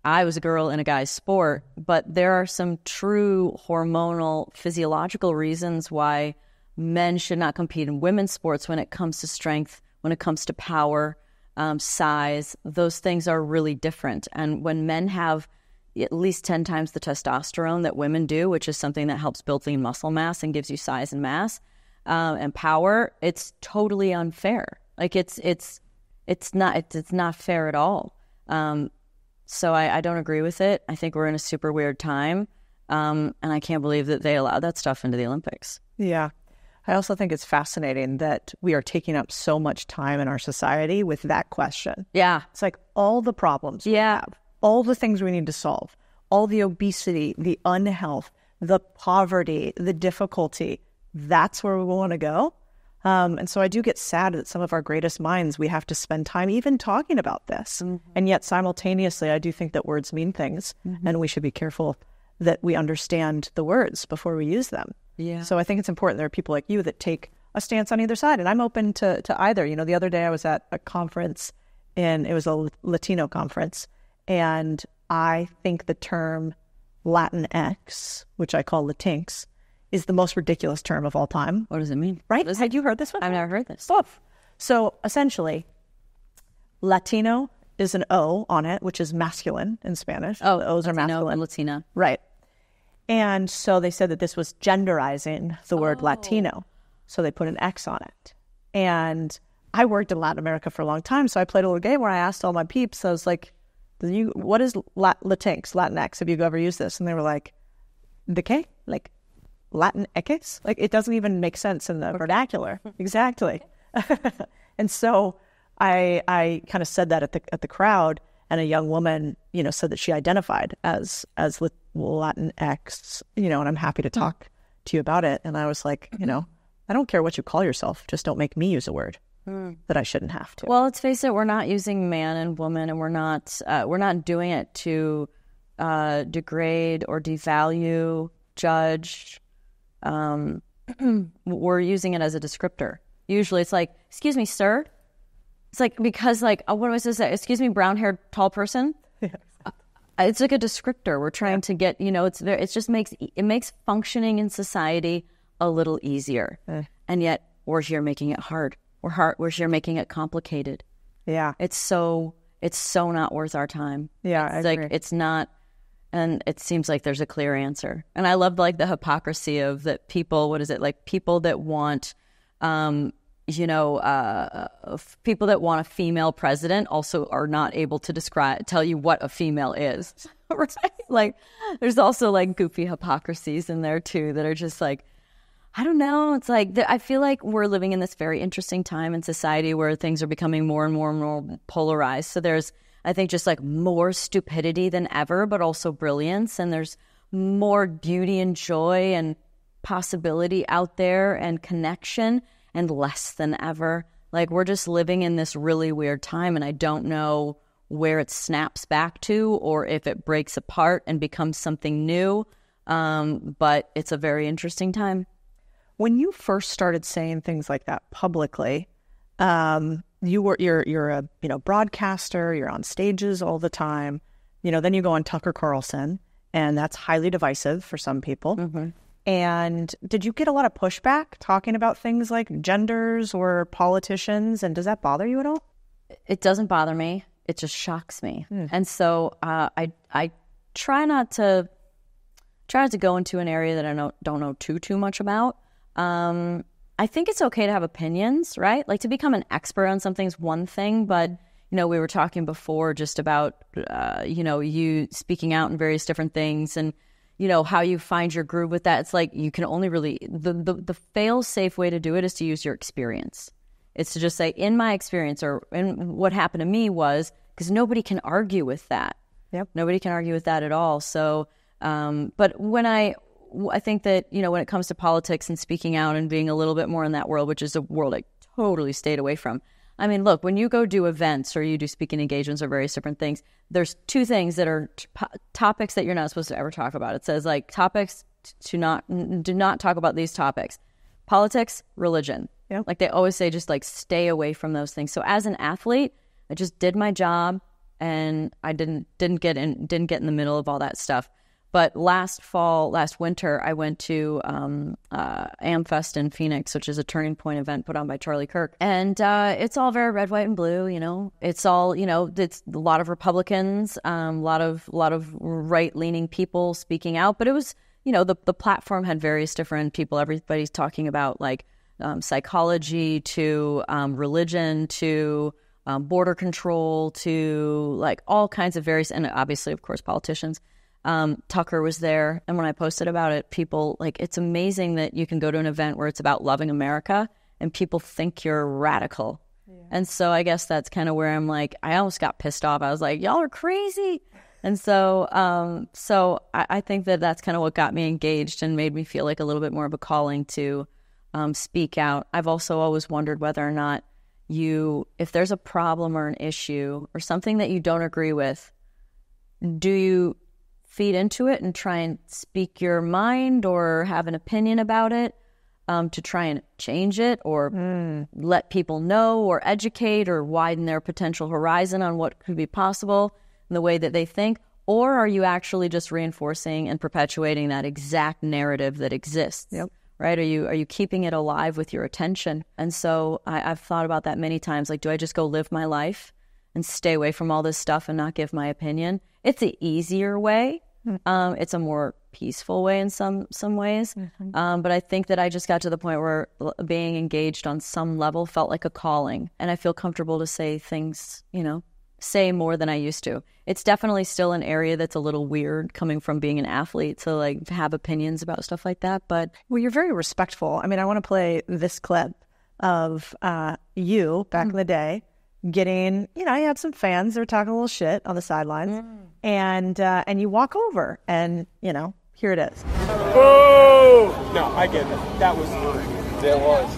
I was a girl in a guy's sport, but there are some true hormonal, physiological reasons why men should not compete in women's sports when it comes to strength, when it comes to power, size. Those things are really different. And when men have at least 10 times the testosterone that women do, which is something that helps build lean muscle mass and gives you size and mass and power, it's totally unfair. Like it's not fair at all. So I don't agree with it. I think we're in a super weird time. And I can't believe that they allowed that stuff into the Olympics. Yeah. I also think it's fascinating that we are taking up so much time in our society with that question. Yeah. It's like all the problems we have, all the things we need to solve, all the obesity, the unhealth, the poverty, the difficulty. That's where we want to go. And so I do get sad that some of our greatest minds, we have to spend time even talking about this. Mm-hmm. And yet simultaneously, I do think that words mean things, mm-hmm. and we should be careful that we understand the words before we use them. Yeah. So I think it's important there are people like you that take a stance on either side, and I'm open to either. The other day I was at a conference, and it was a Latino conference, and I think the term Latinx, which I call Latinx, is the most ridiculous term of all time. What does it mean? Right? Had you heard this one? I've never heard this. Stuff. So essentially, Latino is an O on it, which is masculine in Spanish. Oh, the O's are masculine. And Latina. Right. And so they said that this was genderizing the word Latino. So they put an X on it. And I worked in Latin America for a long time, so I played a little game where I asked all my peeps, I was like, what is Latinx? Have you ever used this? And they were like, ¿de qué? Like, Latin X? Like, it doesn't even make sense in the vernacular. Exactly. And so I kind of said that at the crowd, and a young woman, said that she identified as Latin X, and I'm happy to talk to you about it. And I was like, I don't care what you call yourself, just don't make me use a word that I shouldn't have to. Well, let's face it, we're not using man and woman, and we're not doing it to degrade or devalue, judge. We're using it as a descriptor. Usually it's like, excuse me, sir. It's like, because like, what am I supposed to say? Excuse me, brown-haired, tall person. Yeah, exactly. It's like a descriptor. We're trying to get, it just makes functioning in society a little easier. And yet we're here making it hard. We're here making it complicated. Yeah. It's so not worth our time. Yeah. I agree. It's not. And it seems like there's a clear answer. And I love like the hypocrisy of that people, what is it? Like people that want, people that want a female president also are not able to tell you what a female is. Right? Like there's also like goofy hypocrisies in there too that are just like, I don't know. It's like, I feel like we're living in this very interesting time in society where things are becoming more and more and more polarized. So there's, I think, just like more stupidity than ever, but also brilliance. And there's more beauty and joy and possibility out there and connection, and less than ever. Like we're just living in this really weird time, and I don't know where it snaps back to or if it breaks apart and becomes something new. But it's a very interesting time. When you first started saying things like that publicly, you're a broadcaster, you're on stages all the time, then you go on Tucker Carlson, and that's highly divisive for some people. Mm-hmm. And did you get a lot of pushback talking about things like genders or politicians? And does that bother you at all? It doesn't bother me. It just shocks me. And so I try not to, try not to go into an area that I don't know too much about. I think it's okay to have opinions, right? Like to become an expert on something's one thing, but we were talking before just about, you speaking out in various different things and, how you find your groove with that. It's like you can only really, the fail-safe way to do it is to use your experience. It's to just say, in my experience or in what happened to me was, because nobody can argue with that. Yep. Nobody can argue with that at all. So, but when I think that, when it comes to politics and speaking out and being a little bit more in that world, which is a world I totally stayed away from. I mean, look, when you go do events or you do speaking engagements or various different things, there's two things that are topics that you're not supposed to ever talk about. It says like topics do not talk about these topics. Politics, religion. Yep. Like they always say, just like stay away from those things. So as an athlete, I just did my job and I didn't get in the middle of all that stuff. But last winter, I went to AmFest in Phoenix, which is a Turning Point event put on by Charlie Kirk. And it's all very red, white, and blue, It's all, it's a lot of Republicans, a lot of right-leaning people speaking out. But it was, the platform had various different people. Everybody's talking about, like, psychology to religion to border control to, like, all kinds of various, and obviously, of course, politicians. Tucker was there, and when I posted about it, people, like, it's amazing that you can go to an event where it's about loving America and people think you're radical. Yeah. And so I guess that's kind of where I'm like, I almost got pissed off. I was like, y'all are crazy. And so I think that that's kind of what got me engaged and made me feel like a little bit more of a calling to speak out. I've also always wondered whether or not if there's a problem or an issue or something that you don't agree with, do you feed into it and try and speak your mind or have an opinion about it to try and change it or let people know or educate or widen their potential horizon on what could be possible in the way that they think? Or are you actually just reinforcing and perpetuating that exact narrative that exists? Yep. Right? Are you keeping it alive with your attention? And so I've thought about that many times. Like, do I just go live my life and stay away from all this stuff and not give my opinion? It's the easier way. It's a more peaceful way in some ways. Mm-hmm. But I think that I just got to the point where being engaged on some level felt like a calling. And I feel comfortable to say things, say more than I used to. It's definitely still an area that's a little weird coming from being an athlete to like have opinions about stuff like that. But well, you're very respectful. I mean, I want to play this clip of you back in the day getting, you had some fans that were talking a little shit on the sidelines, and you walk over and, here it is. Oh! No, I get it. That was there was.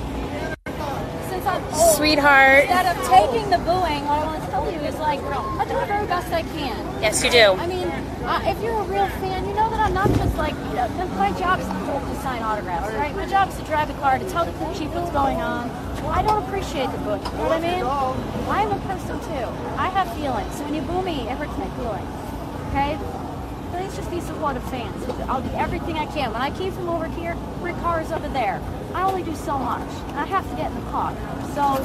Since I'm old, sweetheart. Instead of taking the booing, what I want to tell you is, like, I do the very best I can. Yes, you do. I mean, if you're a real fan, you know that I'm not just like, my job's to sign autographs, right? My job is to drive the car, to tell the crew chief what's going on. I don't appreciate the booing, you know what I mean? I'm a person too. I have feelings. So when you boo me, it hurts my feelings, okay? Please just be supportive fans. I'll do everything I can. When I came from over here, 3 cars over there. I only do so much. I have to get in the car. So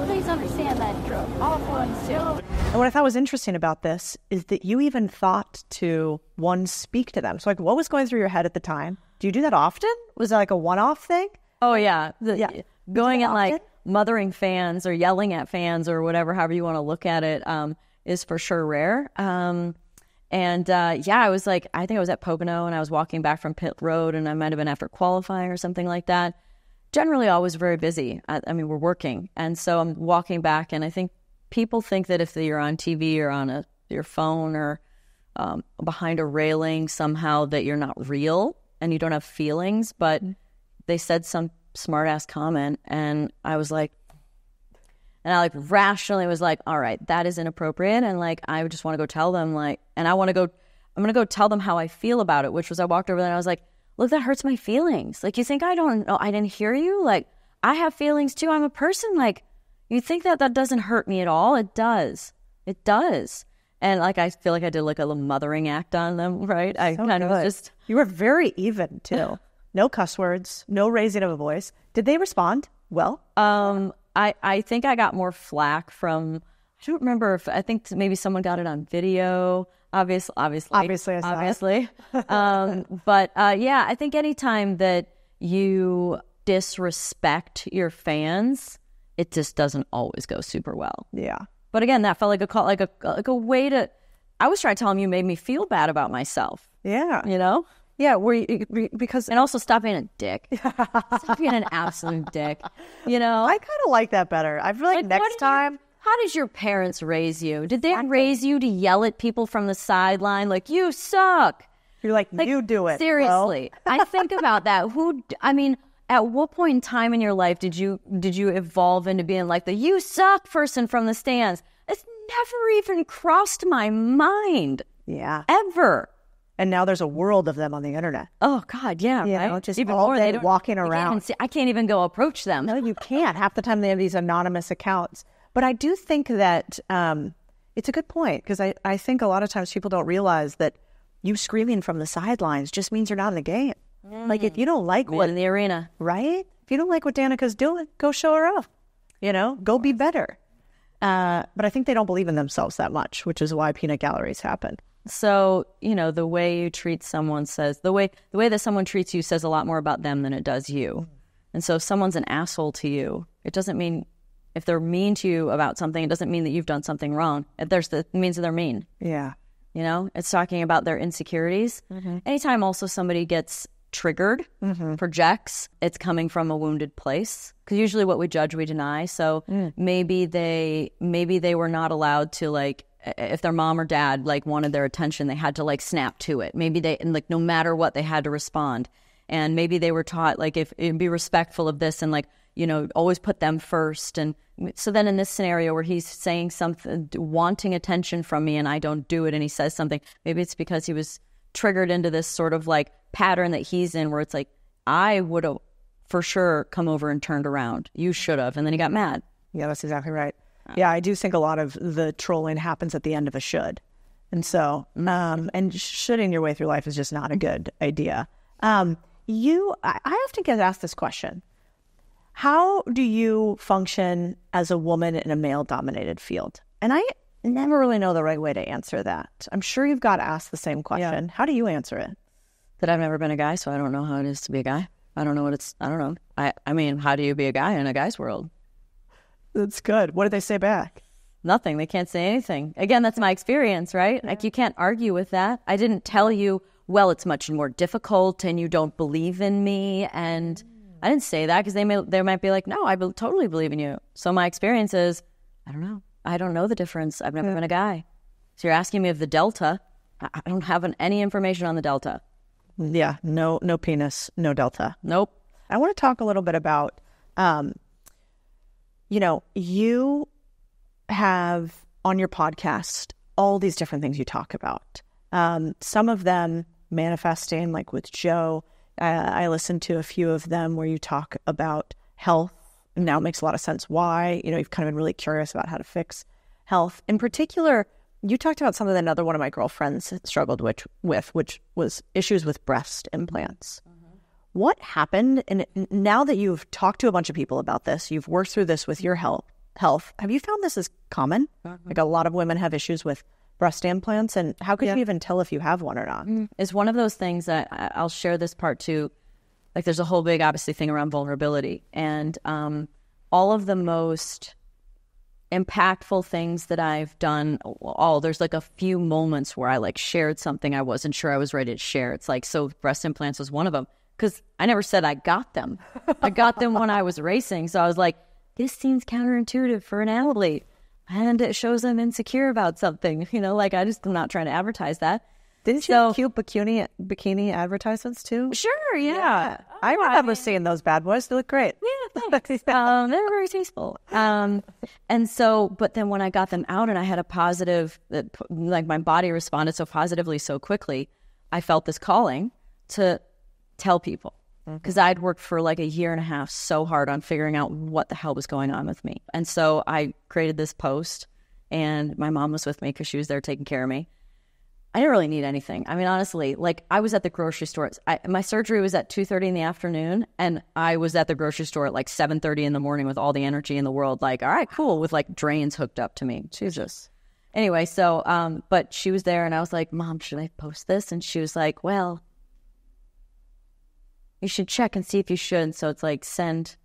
please understand that all feelings too. And what I thought was interesting about this is that you even thought to, speak to them. So, like, what was going through your head at the time? Do you do that often? Was that like a one-off thing? Oh, yeah. Yeah. Going and like mothering fans or yelling at fans or whatever, however you want to look at it, is for sure rare. I was like, I think I was at Pocono and I was walking back from pit road and I might have been after qualifying or something like that. Generally always very busy. I mean, we're working. And so I'm walking back and I think people think that if you're on TV or on your phone or behind a railing somehow that you're not real and you don't have feelings, but they said some smart ass comment and I was like, and I like rationally was like, all right, that is inappropriate. And like, I just want to go tell them like, and I'm going to go tell them how I feel about it, which was I walked over there and I was like, look, that hurts my feelings. Like, you think I don't know, I didn't hear you? Like, I have feelings too. I'm a person. Like, you think that doesn't hurt me at all? It does. It does. And like, I feel like I did like a little mothering act on them, right? I kind of was just. You were very even too. No cuss words, no raising of a voice. Did they respond well? I think I got more flack from, I don't remember I think maybe someone got it on video. Obviously, I saw it. But yeah, I think anytime that you disrespect your fans, it just doesn't always go super well. Yeah. But again, that felt like a call, like a way to. I was trying to tell him you made me feel bad about myself. Yeah. You know. Yeah. Because and also stop being a dick. Stop being an absolute dick. You know. I kind of like that better. I feel like next time. How did your parents raise you? Did they raise you to yell at people from the sideline like, you suck? You're like you do it. Seriously. I think about that. At what point in time in your life did you evolve into being like the you suck person from the stands? It's never even crossed my mind. Yeah. Ever. And now there's a world of them on the internet. Oh, God, yeah. You right? know, just even all more, day walking around. I can't even go approach them. No, you can't. Half the time they have these anonymous accounts. But I do think that it's a good point because I think a lot of times people don't realize that you screaming from the sidelines just means you're not in the game. Like if you don't like what in the arena, right? If you don't like what Danica's doing, go show her up. You know, go be better. But I think they don't believe in themselves that much, which is why peanut galleries happen. So, you know, the way you treat someone says the way that someone treats you says a lot more about them than it does you. And so if someone's an asshole to you, it doesn't mean if they're mean to you about something, it doesn't mean that you've done something wrong. It means that they're mean. Yeah. You know, it's talking about their insecurities. Anytime also somebody gets triggered, projects, it's coming from a wounded place. Because usually what we judge, we deny. So maybe they were not allowed to, like, if their mom or dad like wanted their attention, they had to like snap to it. Maybe they, and like no matter what, they had to respond. And maybe they were taught like if be respectful of this and like, you know, always put them first. And so then in this scenario where he's saying something, wanting attention from me and I don't do it and he says something, maybe it's because he was triggered into this sort of like pattern that he's in where it's like, I would have for sure come over and turned around. You should have. And then he got mad. Yeah, that's exactly right. Yeah, I do think a lot of the trolling happens at the end of a should. And so, and shoulding your way through life is just not a good idea. I often get asked this question. How do you function as a woman in a male-dominated field? And I never really know the right way to answer that. I'm sure you've got asked the same question. Yeah. How do you answer it? That I've never been a guy, so I don't know how it is to be a guy. I don't know. I mean, how do you be a guy in a guy's world? That's good. What did they say back? Nothing. They can't say anything. Again, that's my experience, right? Yeah. Like, you can't argue with that. I didn't tell you, well, it's much more difficult and you don't believe in me. And I didn't say that because they might be like, no, I totally believe in you. So my experience is, I don't know. I don't know the difference. I've never been a guy. So you're asking me of the delta. I don't have any information on the delta. Yeah. No penis, no delta. Nope. I want to talk a little bit about, you know, you have on your podcast all these different things you talk about. Some of them manifesting, like with Joe. I listened to a few of them where you talk about health. Now it makes a lot of sense why. You know, you've kind of been really curious about how to fix health. In particular, you talked about something that another one of my girlfriends struggled with, which was issues with breast implants. What happened? And now that you've talked to a bunch of people about this, you've worked through this with your health, have you found this is common? Like a lot of women have issues with breast implants, and how could you even tell if you have one or not? It's one of those things that I'll share this part too. Like there's a whole big, obviously, thing around vulnerability. And all of the most impactful things that I've done, there's like a few moments where I like shared something I wasn't sure I was ready to share. It's like, so breast implants was one of them. Because I never said I got them. I got them when I was racing. So I was like, this seems counterintuitive for an athlete. And it shows I'm insecure about something. You know, like I'm not trying to advertise that. Didn't you have cute bikini advertisements too? Sure, yeah. I remember seeing those bad boys. They look great. Yeah, thanks. They're very tasteful. And so, but then when I got them out and I had a positive, like my body responded so positively so quickly, I felt this calling to tell people. Because I'd worked for like a year and a half so hard on figuring out what the hell was going on with me. And so I created this post, and my mom was with me because she was there taking care of me. I didn't really need anything. I mean, honestly, like I was at the grocery store. My surgery was at 2:30 in the afternoon, and I was at the grocery store at like 7:30 in the morning with all the energy in the world. Like, all right, cool, with like drains hooked up to me. Jesus. Anyway, so, but she was there and I was like, Mom, should I post this? And she was like, well, you should check and see if you should. And so it's like, send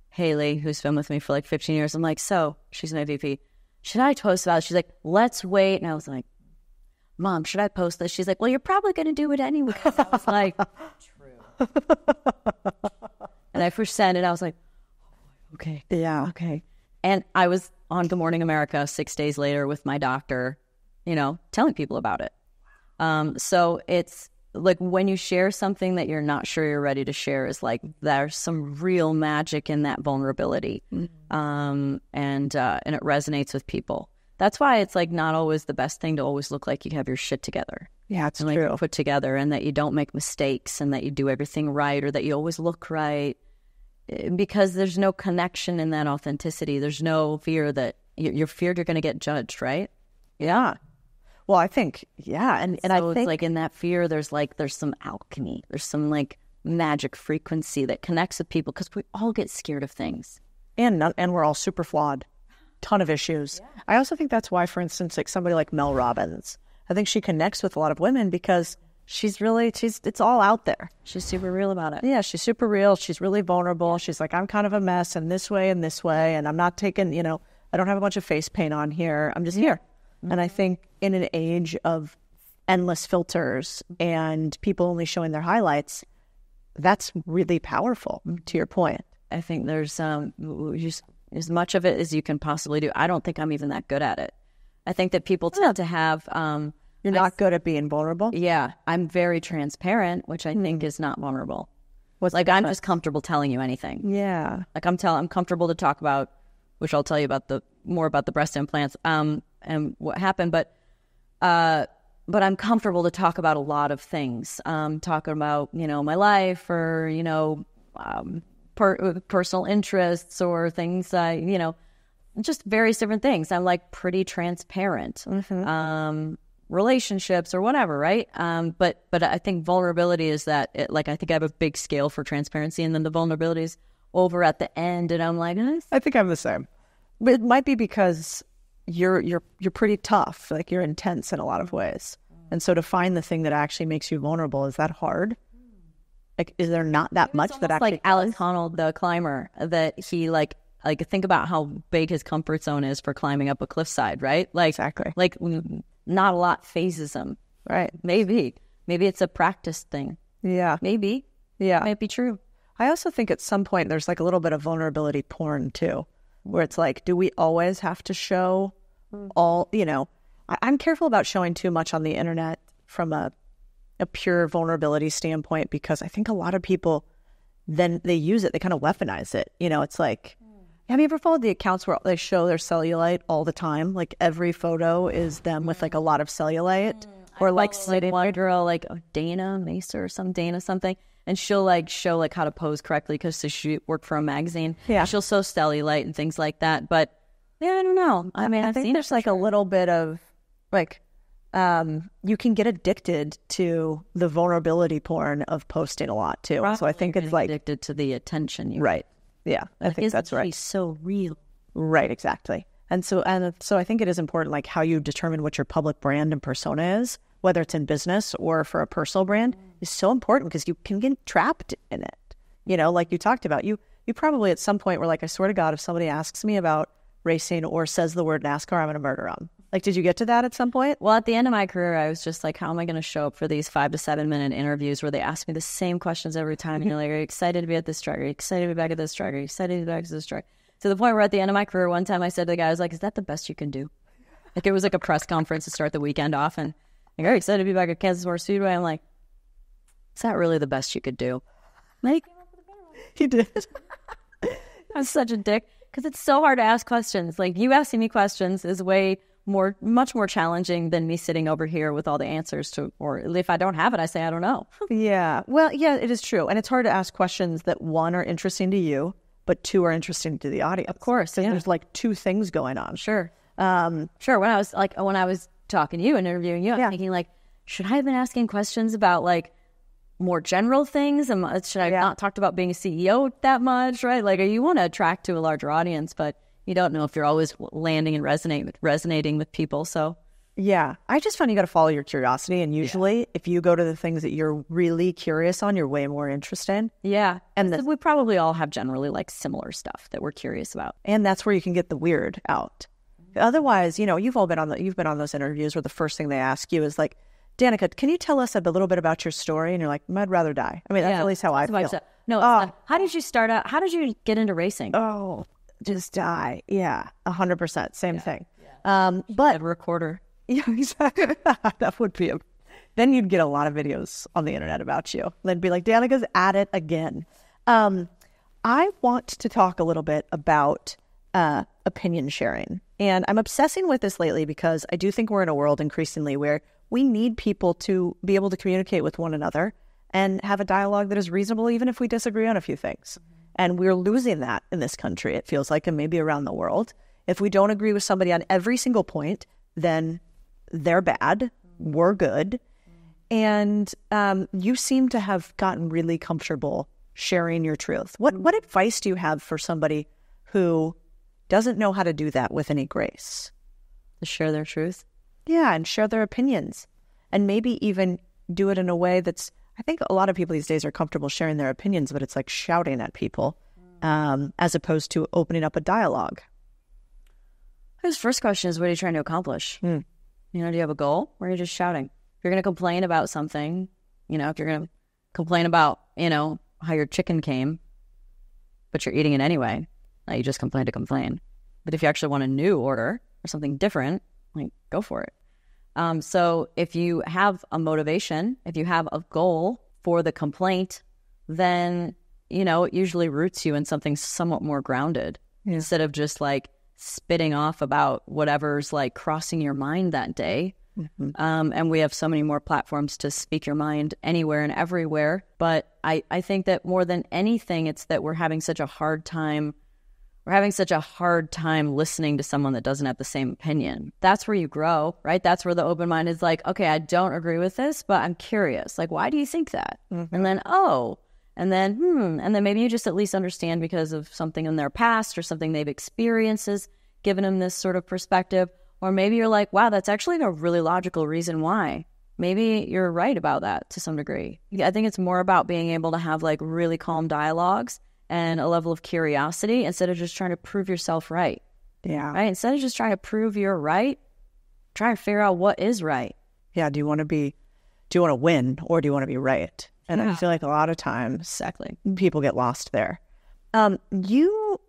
Haley, who's been with me for like 15 years. I'm like, so she's my VP. Should I post about it? She's like, let's wait. And I was like, Mom, should I post this? She's like, well, you're probably going to do it anyway. I was like, true. And I pushed send and I was like, okay. Yeah. Okay. And I was on Good Morning America 6 days later with my doctor, telling people about it. So it's like when you share something that you're not sure you're ready to share is like there's some real magic in that vulnerability. And it resonates with people. That's why it's like not always the best thing to always look like you have your shit together. Yeah, it's and true. Like put together, and that you don't make mistakes, and that you do everything right, or that you always look right. Because there's no connection in that authenticity. There's no fear that you're feared you're going to get judged, right? Yeah. Well, I think, yeah. And so I think it's like in that fear, there's some alchemy. There's some like magic frequency that connects with people because we all get scared of things. And we're all super flawed. Ton of issues. Yeah. I also think that's why, for instance, like somebody like Mel Robbins, I think she connects with a lot of women because it's all out there. She's super real about it. Yeah, she's super real. She's really vulnerable. She's like, I'm kind of a mess in this way and this way, and I'm not taking, I don't have a bunch of face paint on here. I'm just here. Mm-hmm. And I think in an age of endless filters and people only showing their highlights, that's really powerful, to your point. I think there's just as much of it as you can possibly do. I don't think I'm even that good at it. I think that people tend to have... You're not good at being vulnerable? Yeah. I'm very transparent, which I think is not vulnerable. Like I'm just comfortable telling you anything. Yeah. Like I'm comfortable to talk about, which I'll tell you about more about the breast implants and what happened, but I'm comfortable to talk about a lot of things. Talking about, my life or, personal interests or things, just various different things. I'm like pretty transparent. Mm-hmm. Relationships or whatever, right? But I think vulnerability is that I think I have a big scale for transparency, and then the vulnerability is over at the end, and I'm like, I think I'm the same. But it might be because you're pretty tough, like you're intense in a lot of ways, and so to find the thing that actually makes you vulnerable, is that hard? Like, is there not that much that actually? Like Alex Honnold, the climber, that he like think about how big his comfort zone is for climbing up a cliffside, right? Like exactly, like. Not a lot phases him. Right. Maybe it's a practice thing. Yeah. Maybe. Yeah. It might be true. I also think at some point there's like a little bit of vulnerability porn too, where it's like, do we always have to show all, I'm careful about showing too much on the internet from a pure vulnerability standpoint, because I think a lot of people, then they use it, they kind of weaponize it. It's like, have you ever followed the accounts where they show their cellulite all the time? Like every photo is them with like a lot of cellulite, or like one girl like Dana Mesa or Dana something, and she'll like show like how to pose correctly because she worked for a magazine. Yeah, she'll show cellulite and things like that. But yeah, I don't know. I mean, I think there's like a little bit of like you can get addicted to the vulnerability porn of posting a lot too. Probably. So I think it's like addicted to the attention. Right. Yeah, I think that's right. She's so real. Right, exactly. And so I think it is important, like how you determine what your public brand and persona is, whether it's in business or for a personal brand, is so important because you can get trapped in it. Like you talked about, you probably at some point were like, I swear to God, if somebody asks me about racing or says the word NASCAR, I'm going to murder them. Like, did you get to that at some point? Well, at the end of my career, I was just like, how am I going to show up for these 5 to 7 minute interviews where they ask me the same questions every time? And you're like, are you excited to be at this track? Are you excited to be back at this track? Are you excited to be back at this track? To the point where at the end of my career, one time I said to the guy, I was like, is that the best you can do? Like, it was like a press conference to start the weekend off. And like, are you excited to be back at Kansas Motor Speedway? I'm like, is that really the best you could do? Like, he did. I'm such a dick because it's so hard to ask questions. Like, you asking me questions is much more challenging than me sitting over here with all the answers to, or if I don't have it, I say, I don't know. Yeah. Well, yeah, it is true. And it's hard to ask questions that, one, are interesting to you, but two, are interesting to the audience. Of course. Yeah. There's like two things going on. Sure. Sure. When I was talking to you and interviewing you, I was thinking like, should I have been asking questions about like more general things? And should I have not talked about being a CEO that much? Right. Like, you want to attract to a larger audience, but you don't know if you're always landing and resonating with people. So Yeah. I just find you got to follow your curiosity. And usually if you go to the things that you're really curious on, you're way more interested in. Yeah. And So we probably all have generally like similar stuff that we're curious about. And that's where you can get the weird out. Otherwise, you know, you've been on those interviews where the first thing they ask you is like, Danica, can you tell us a little bit about your story? And you're like, I'd rather die. I mean, that's at least how I feel. No, how did you start out? How did you get into racing? Oh, just die. Yeah, 100%. Same thing. Yeah. But a recorder. Yeah, exactly. That would be then you'd get a lot of videos on the internet about you. They'd be like, Danica's at it again. I want to talk a little bit about opinion sharing. And I'm obsessing with this lately because I do think we're in a world increasingly where we need people to be able to communicate with one another and have a dialogue that is reasonable, even if we disagree on a few things. And we're losing that in this country, it feels like, and maybe around the world. If we don't agree with somebody on every single point, then they're bad, we're good. And you seem to have gotten really comfortable sharing your truth. What advice do you have for somebody who doesn't know how to do that with any grace? To share their truth? Yeah, and share their opinions. And maybe even do it in a way that's, I think a lot of people these days are comfortable sharing their opinions, but it's like shouting at people as opposed to opening up a dialogue. His first question is, what are you trying to accomplish? You know, do you have a goal, or are you just shouting? If you're going to complain about something, you know, if you're going to complain about, you know, how your chicken came, but you're eating it anyway, you just complain to complain. But if you actually want a new order or something different, like, go for it. So if you have a motivation, if you have a goal for the complaint, then, you know, it usually roots you in something somewhat more grounded instead of just like spitting off about whatever's like crossing your mind that day. And we have so many more platforms to speak your mind anywhere and everywhere. But I think that more than anything, it's that we're having such a hard time. We're having such a hard time listening to someone that doesn't have the same opinion. That's where you grow, right? That's where the open mind is like, okay, I don't agree with this, but I'm curious. Like, why do you think that? And then, and then maybe you just at least understand because of something in their past or something they've experienced has given them this sort of perspective. Or maybe you're like, wow, that's actually a really logical reason why. Maybe you're right about that to some degree. I think it's more about being able to have like really calm dialogues and a level of curiosity instead of just trying to prove yourself right. Yeah. Right? Instead of just trying to prove you're right, try to figure out what is right. Yeah. Do you want to win, or do you want to be right? And I feel like a lot of times people get lost there. You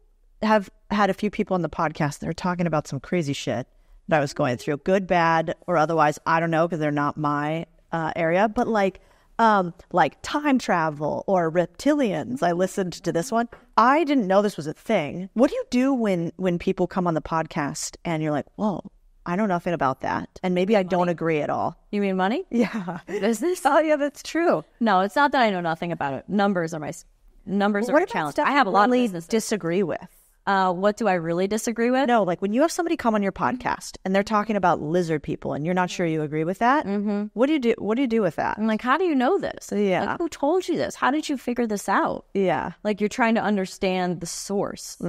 have had a few people on the podcast that are talking about some crazy shit that I was going through, good, bad, or otherwise. I don't know, because they're not my area, but like time travel or reptilians. I listened to this one. I didn't know this was a thing. What do you do when people come on the podcast and you're like, whoa, I know nothing about that, and maybe I don't agree at all? You mean money? Yeah. Business? Oh, yeah, that's true. No, it's not that I know nothing about it. Numbers are my challenge. Stuff I have a lot of really business. Disagree with. What do I really disagree with? No, like when you have somebody come on your podcast and they're talking about lizard people and you're not sure you agree with that, what do you do? What do you do with that? I'm like, how do you know this? Yeah. Like, who told you this? How did you figure this out? Yeah. Like, you're trying to understand the source,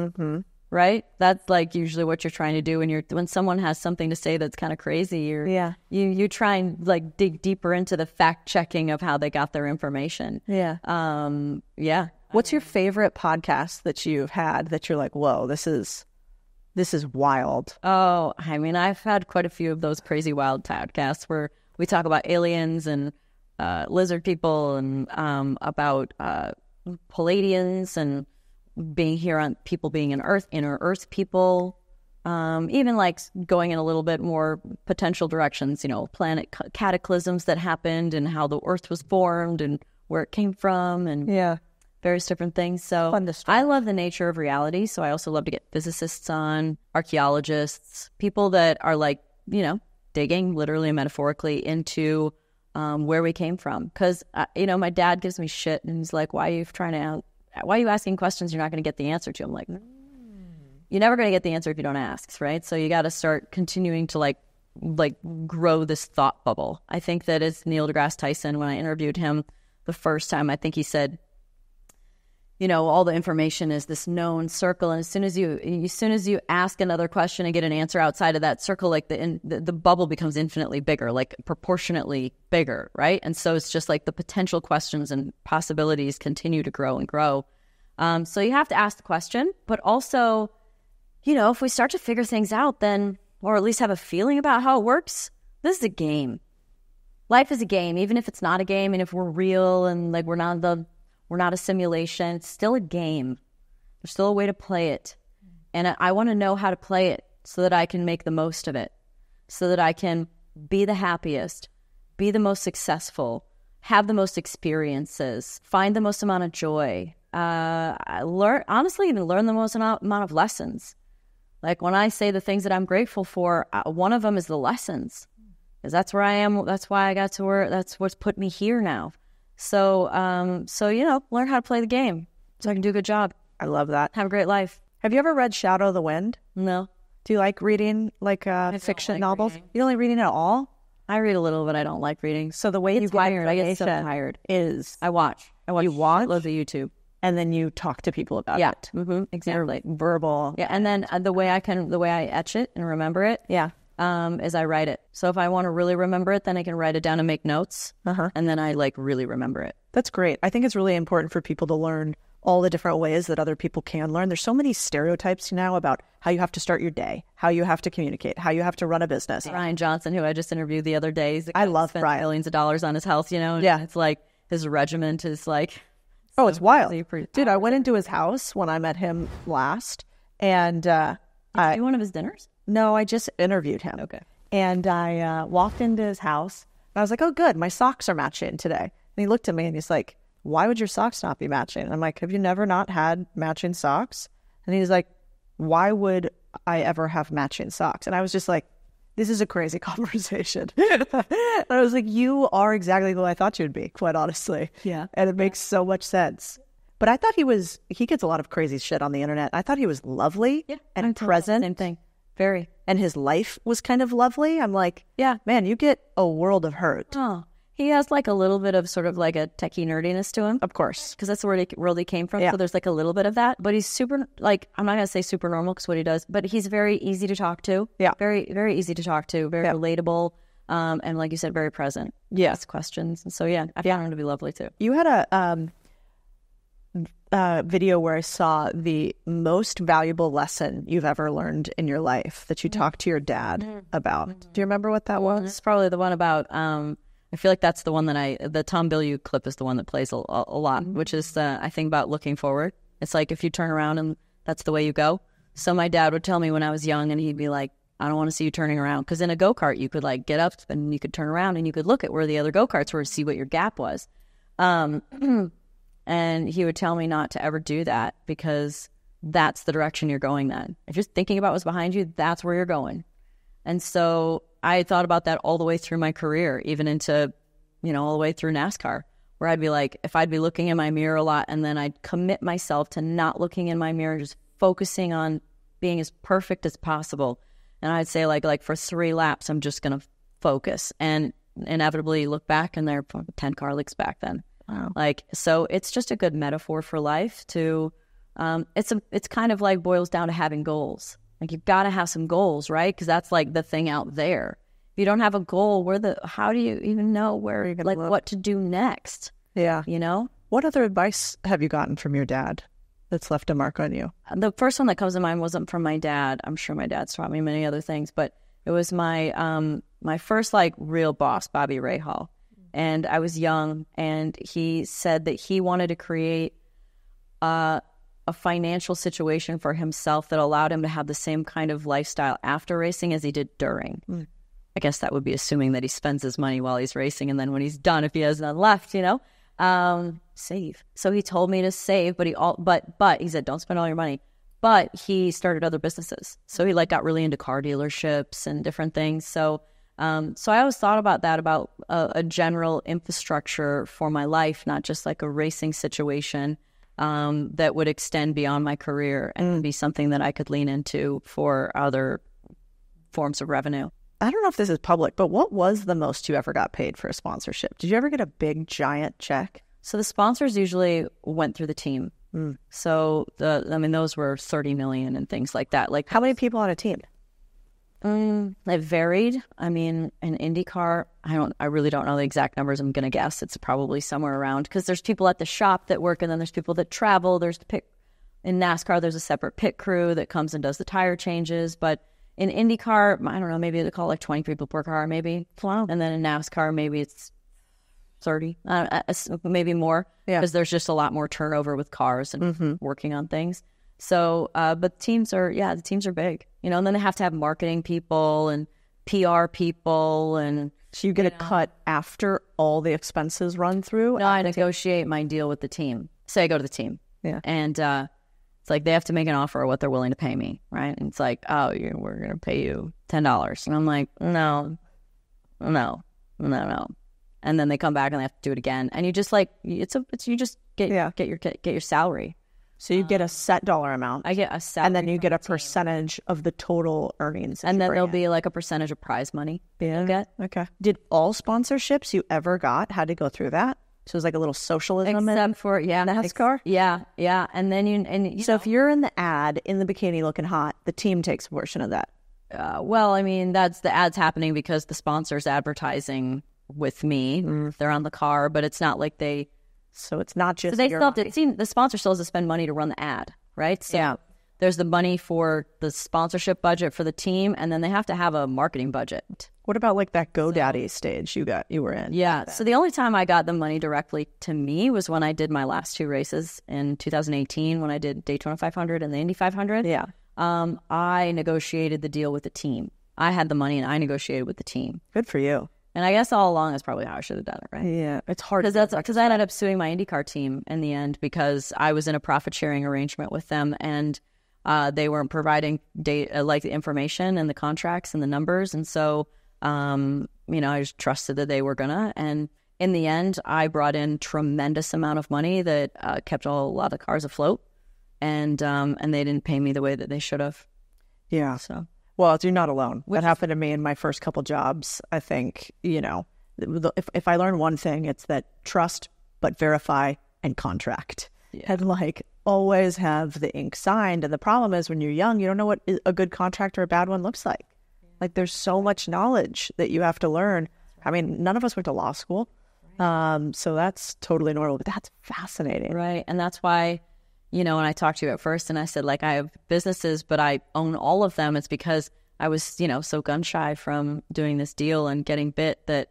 right? That's like usually what you're trying to do when someone has something to say that's kind of crazy. You try and like dig deeper into the fact checking of how they got their information. Yeah. What's your favorite podcast that you've had that you're like, whoa, this is wild? Oh, I mean, I've had quite a few of those crazy wild podcasts where we talk about aliens and lizard people and about Palladians and being here on people being inner Earth people, even like going in a little bit more potential directions, you know, planet cataclysms that happened and how the Earth was formed and where it came from and various different things. So I love the nature of reality. So I also love to get physicists on, archaeologists, people that are like, you know, digging literally and metaphorically into where we came from. Because, you know, my dad gives me shit and he's like, why are you asking questions you're not going to get the answer to? I'm like, you're never going to get the answer if you don't ask, right? So you got to start continuing to like grow this thought bubble. I think that it's Neil deGrasse Tyson. When I interviewed him the first time, I think he said, all the information is this known circle, and as soon as you ask another question and get an answer outside of that circle, like the bubble becomes infinitely bigger, like proportionately bigger, right? And so it's just like the potential questions and possibilities continue to grow and grow. So you have to ask the question, but also, if we start to figure things out, then, or at least have a feeling about how it works, this is a game. Life is a game, even if it's not a game, and if we're real and like we're not a simulation, it's still a game. There's still a way to play it. And I want to know how to play it so that I can make the most of it, so that I can be the happiest, be the most successful, have the most experiences, find the most amount of joy, learn the most amount of lessons. Like when I say the things that I'm grateful for, one of them is the lessons, because that's where I am. That's why I got to where, that's what's put me here now. So, learn how to play the game so I can do a good job. I love that. Have a great life. Have you ever read Shadow of the Wind? No. Do you like reading fiction novels? Reading. You don't like reading at all? I read a little, but I don't like reading. So the way you get tired. I get so tired. Is I watch. You watch? Loads of YouTube. And then you talk to people about it. Mm-hmm. Exactly. Verbal. Yeah, and then the way I etch it and remember it, is I write it. So if I want to really remember it, then I can write it down and make notes, and then I really remember it. That's great. I think it's really important for people to learn all the different ways that other people can learn. There's so many stereotypes now about how you have to start your day, how you have to communicate, how you have to run a business. Ryan Johnson, who I just interviewed the other day, I love Brian. Millions of dollars on his health, Yeah. It's like his regiment is like... Oh, it's wild. Dude, I went into his house when I met him last, and Did you do one of his dinners? No, I just interviewed him. Okay. And I walked into his house, and I was like, oh, good, my socks are matching today. And he looked at me, and he's like, why would your socks not be matching? And I'm like, have you never not had matching socks? And he's like, why would I ever have matching socks? And I was just like, this is a crazy conversation. And I was like, you are exactly who I thought you'd be, quite honestly. Yeah. And it makes so much sense. But I thought he gets a lot of crazy shit on the internet. I thought he was lovely and present. Same thing. Very. And his life was kind of lovely. I'm like, yeah, man, you get a world of hurt. Oh, he has like a little bit of sort of like a techie nerdiness to him. Of course. Because that's the world he came from. Yeah. So there's like a little bit of that. But he's super, like, I'm not going to say super normal because what he does, but he's very easy to talk to. Yeah. Very, very easy to talk to. Very relatable. And like you said, very present. Yeah. Ask questions. And so, I found him to be lovely too. You had a video where I saw the most valuable lesson you've ever learned in your life that you talked to your dad about. Do you remember what that was? It's probably the one about, I feel like that's the one that the Tom Bilyeu clip is the one that plays a lot, which is, I think, about looking forward. It's like if you turn around and that's the way you go. So my dad would tell me when I was young, and he'd be like, I don't want to see you turning around. Because in a go-kart, you could like get up and you could turn around and you could look at where the other go-karts were to see what your gap was. And he would tell me not to ever do that because that's the direction you're going then. If you're thinking about what's behind you, that's where you're going. And so I thought about that all the way through my career, even into, all the way through NASCAR, where I'd be like, if I'd be looking in my mirror a lot and then I'd commit myself to not looking in my mirror, just focusing on being as perfect as possible. And I'd say like for 3 laps, I'm just going to focus and inevitably look back and there are 10 car licks back then. Wow. Like, so it's just a good metaphor for life to, it's kind of like boils down to having goals. Like you've got to have some goals, right? Because that's like the thing out there. If you don't have a goal, how do you even know where, like what to do next? Yeah. What other advice have you gotten from your dad that's left a mark on you? The first one that comes to mind wasn't from my dad. I'm sure my dad's taught me many other things, but it was my first like real boss, Bobby Rahal. And I was young, and he said that he wanted to create a financial situation for himself that allowed him to have the same kind of lifestyle after racing as he did during. I guess that would be assuming that he spends his money while he's racing, and then when he's done, if he has none left, save. So he told me to save, but he said, don't spend all your money. But he started other businesses. So he got really into car dealerships and different things. So I always thought about that, about a general infrastructure for my life, not just like a racing situation that would extend beyond my career and be something that I could lean into for other forms of revenue. I don't know if this is public, but what was the most you ever got paid for a sponsorship? Did you ever get a big, giant check? So the sponsors usually went through the team. So those were 30 million and things like that. Like, How many people on a team? it varied. I mean, in IndyCar, I really don't know the exact numbers. I'm going to guess it's probably somewhere around, because there's people at the shop that work, and then there's people that travel. In NASCAR, there's a separate pit crew that comes and does the tire changes. But in IndyCar, I don't know, maybe they call 20 people per car, maybe. Wow. And then in NASCAR, maybe it's 30, maybe more, because there's just a lot more turnover with cars and working on things. So, but the teams are big, and then they have to have marketing people and PR people. And So you get a cut after all the expenses run through? no, I negotiate my deal with the team. Say I go to the team. Yeah. And it's like they have to make an offer of what they're willing to pay me, right? And it's like, oh, we're going to pay you $10. And I'm like, no. And then they come back and they have to do it again. And you just you just get your salary. So you get a set dollar amount. I get a salary. And then you get a from the team. percentage of the total earnings. And then there'll be like a percentage of prize money. Yeah. You'll get. Okay. Did all sponsorships you ever got had to go through that? So it was like a little socialism Except for, NASCAR? Yeah. And then So if you're in the ad in the bikini looking hot, the team takes a portion of that. well, I mean, that's the ad's happening because the sponsor's advertising with me. They're on the car, but it's not like they... So it's not just So they your still have money. to... See, the sponsor still has to spend money to run the ad, right? So there's the money for the sponsorship budget for the team, and then they have to have a marketing budget. What about like that GoDaddy stage you were in? Yeah. So the only time I got the money directly to me was when I did my last two races in 2018, when I did Daytona 500 and the Indy 500. Yeah. I negotiated the deal with the team. I had the money and I negotiated with the team. Good for you. And I guess all along that's probably how I should have done it, right? Yeah. It's hard. Because I ended up suing my IndyCar team in the end because I was in a profit sharing arrangement with them, and they weren't providing data, like the information and the contracts and the numbers. And so, I just trusted that they were gonna. And in the end, I brought in tremendous amount of money that kept a lot of cars afloat, and they didn't pay me the way that they should have. Yeah. So. Well, you're not alone. That happened to me in my first couple jobs. I think, if I learn one thing, it's that trust, but verify and contract. Yeah. And always have the ink signed. And the problem is when you're young, you don't know what a good contract or a bad one looks like. Like there's so much knowledge that you have to learn. I mean, none of us went to law school. So that's totally normal, but that's fascinating. Right. And that's why, when I talked to you at first and I said, I have businesses, but I own all of them. It's because I was, so gun shy from doing this deal and getting bit that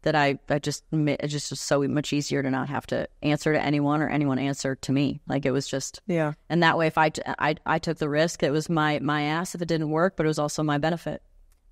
it just was so much easier to not have to answer to anyone or anyone answer to me. Like it was just, And that way, if I took the risk, it was my ass if it didn't work, but it was also my benefit.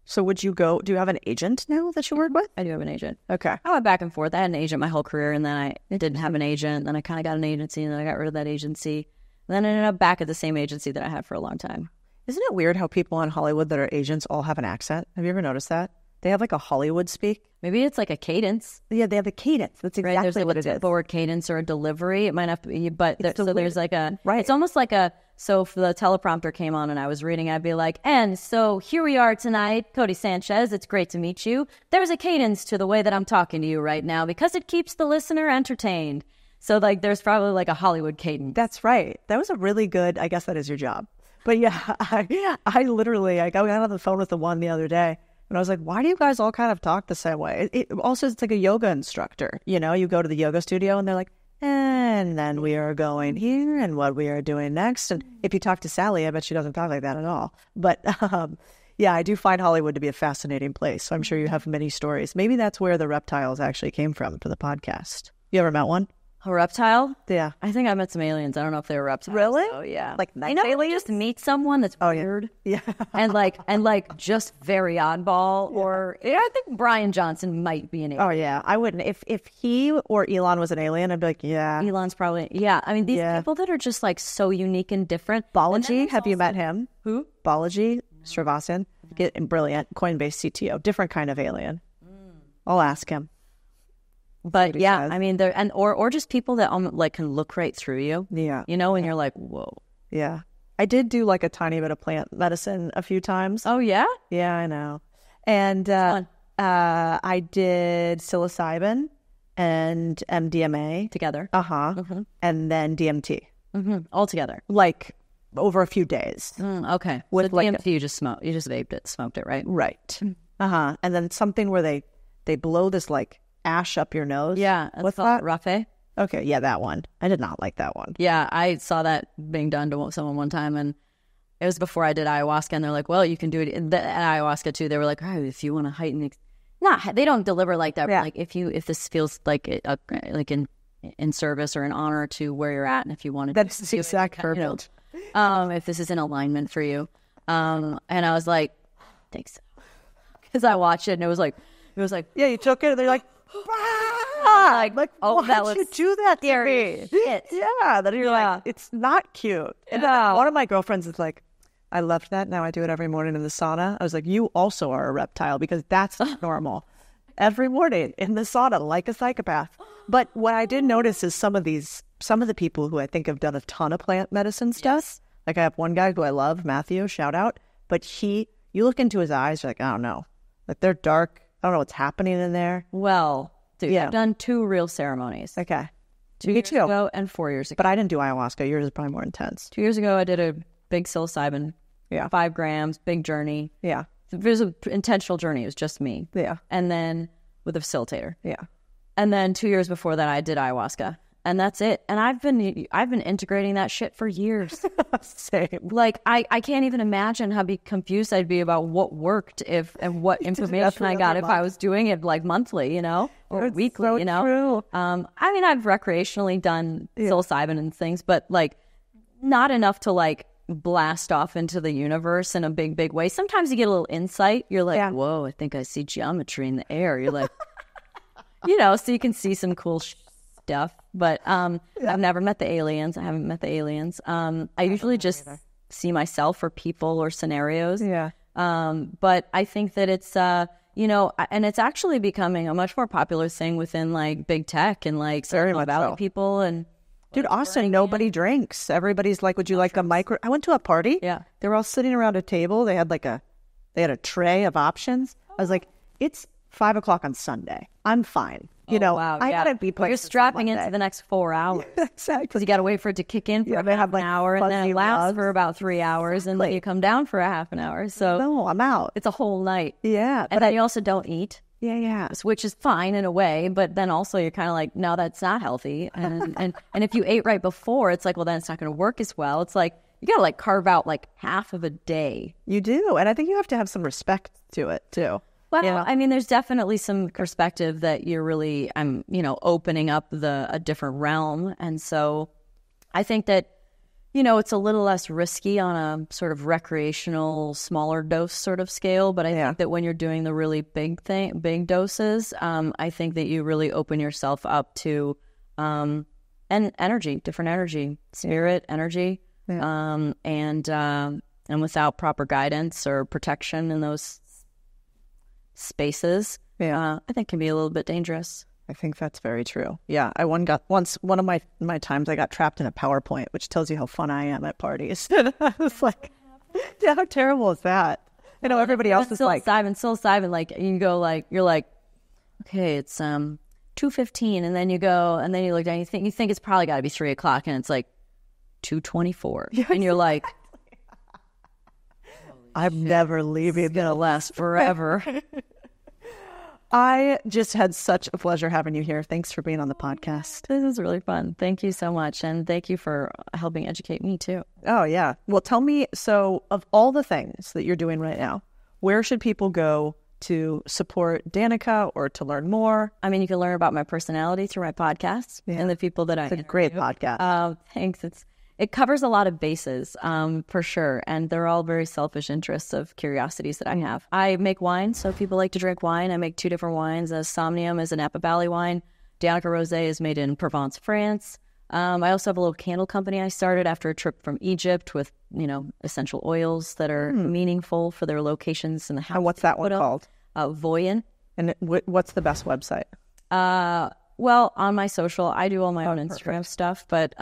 So do you have an agent now that you work with? I do have an agent. Okay. I went back and forth. I had an agent my whole career, and then I didn't have an agent. Then I kind of got an agency, and then I got rid of that agency. And then I ended up back at the same agency that I had for a long time. Isn't it weird how people in Hollywood that are agents all have an accent? Have you ever noticed that? They have a Hollywood speak. Maybe it's like a cadence. Yeah, they have a cadence. That's exactly what it is. Or cadence or a delivery. It might have to be, but there's like a... Right. It's almost like a... So if the teleprompter came on and I was reading, I'd be like, and so here we are tonight, Codie Sanchez, it's great to meet you. There's a cadence to the way that I'm talking to you right now because it keeps the listener entertained. So there's probably a Hollywood cadence. That's right. That was a really good, I guess that is your job. But yeah, I literally, I got on the phone with the one the other day and I was like, why do you guys all kind of talk the same way? Also, it's like a yoga instructor. You go to the yoga studio and they're like, and then we are going here and what we are doing next. And if you talk to Sally, I bet she doesn't talk like that at all. But yeah, I do find Hollywood to be a fascinating place. So I'm sure you have many stories. Maybe that's where the reptiles actually came from for the podcast. You ever met one? A reptile? Yeah. I think I met some aliens. I don't know if they were reptiles. Really? Oh, yeah. Night aliens? Just meet someone that's weird. Yeah. and just very oddball. Yeah. Or I think Brian Johnson might be an alien. Oh, yeah. I wouldn't. If he or Elon was an alien, I'd be like, yeah. Elon's probably, I mean, these people that are just so unique and different. Balaji, have you met him? Who? Balaji Srinivasan. Brilliant. Coinbase CTO. Different kind of alien. I'll ask him. But yeah, I mean, or just people that can look right through you. Yeah. And you're like, whoa. Yeah. I did do a tiny bit of plant medicine a few times. Oh, yeah? Yeah, I know. And I did psilocybin and MDMA together. And then DMT, All together. like over a few days. Okay. With so like DMT, you just vaped it, smoked it, right? Right. And then something where they blow this like ash up your nose. Yeah. What's called that? Rafe. Okay, yeah, that one. I did not like that one. Yeah, I saw that being done to someone one time, and it was before I did ayahuasca, and they're like, well, you can do it at ayahuasca too. They were like, oh, if you want to heighten, they don't deliver like that. Yeah. But like if this feels like like in service or in honor to where you're at, and if you want to, That's the exact verbiage. if this is in alignment for you, and I was like, thanks, because I watched it and it was like, Yeah, you took it and they're like, like oh, why'd that was you do that to me? shit. Yeah, then you're like, it's not cute. And then one of my girlfriends is like, I loved that. Now I do it every morning in the sauna. I was like, you also are a reptile because that's not normal. Every morning in the sauna, like a psychopath. But what I did notice is some of the people who I think have done a ton of plant medicine stuff. Like I have one guy who I love, Matthew, shout out. But you look into his eyes, you're like, I don't know. Like they're dark. I don't know what's happening in there. Well, dude, I've done 2 real ceremonies. Okay. 2 years ago and 4 years ago. But I didn't do ayahuasca. Yours is probably more intense. 2 years ago, I did a big psilocybin. 5 grams, big journey. Yeah. It was an intentional journey. It was just me. Yeah. And then with a facilitator. Yeah. And then 2 years before that, I did ayahuasca. And that's it. And I've been integrating that shit for years. Same. Like I can't even imagine how confused I'd be about what worked and what information I got if I was doing it like monthly, or weekly, so true. I mean, I've recreationally done psilocybin and things, but like not enough to like blast off into the universe in a big way. Sometimes you get a little insight. You're like, whoa, I think I see geometry in the air. You're like, so you can see some cool stuff. But I've never met the aliens. I haven't met the aliens. I usually just see myself or people or scenarios. Yeah. But I think that it's, and it's actually becoming a much more popular thing within like big tech and like Silicon Valley people. And dude, Austin, nobody drinks. Everybody's like, would you like a micro? I went to a party. Yeah. They were all sitting around a table. They had a tray of options. I was like, it's 5 o'clock on Sunday. I'm fine. Wow, I gotta be. You're strapping into the next 4 hours. Exactly. Because you got to wait for it to kick in for they have an hour, and then it lasts for about 3 hours, and then you come down for a half an hour. So no, I'm out. It's a whole night. Yeah, and then you also don't eat. Yeah. Which is fine in a way, but then also you're kind of like, no, that's not healthy. And if you ate right before, it's like, well, then it's not going to work as well. It's like you got to like carve out like half of a day. You do, and I think you have to have some respect to it too. Well, I mean, there's definitely some perspective that you're really, opening up a different realm. And so I think that, it's a little less risky on a sort of recreational, smaller dose sort of scale. But I think that when you're doing the really big doses, I think that you really open yourself up to and energy, different energy, spirit, energy. And without proper guidance or protection in those spaces, I think can be a little bit dangerous. I think that's very true. Yeah, one of my times I got trapped in a PowerPoint, which tells you how fun I am at parties. I was like, yeah, how terrible is that? Everybody else is like psilocybin, like you go like you're like, okay, it's 2:15, and then you go and then you look down, you think it's probably got to be 3 o'clock, and it's like 2:24, and you're like, I'm never leaving. It's gonna last forever. I just had such a pleasure having you here. Thanks for being on the podcast. This is really fun. Thank you so much. And thank you for helping educate me too. Oh, yeah. Well, tell me, so of all the things that you're doing right now, where should people go to support Danica or to learn more? I mean, you can learn about my personality through my podcast and the people that I interview. It's a great podcast. Thanks. It covers a lot of bases, for sure. And they're all very selfish interests of curiosities that I have. I make wine, so if people like to drink wine, I make 2 different wines. Somnium is a Napa Valley wine. Danica Rosé is made in Provence, France. I also have a little candle company I started after a trip from Egypt with, essential oils that are meaningful for their locations in the house. And what's that one called? Voyen. And what's the best website? Well, on my social, I do all my own Instagram stuff, but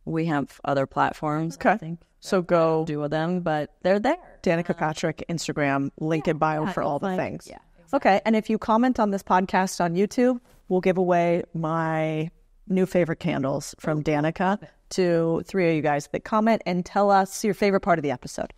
we have other platforms. Okay. I think. So go do with them, but they're there. Danica Patrick, Instagram, link in bio for all the things. Yeah. Okay. And if you comment on this podcast on YouTube, we'll give away my new favorite candles from Danica to 3 of you guys that comment and tell us your favorite part of the episode.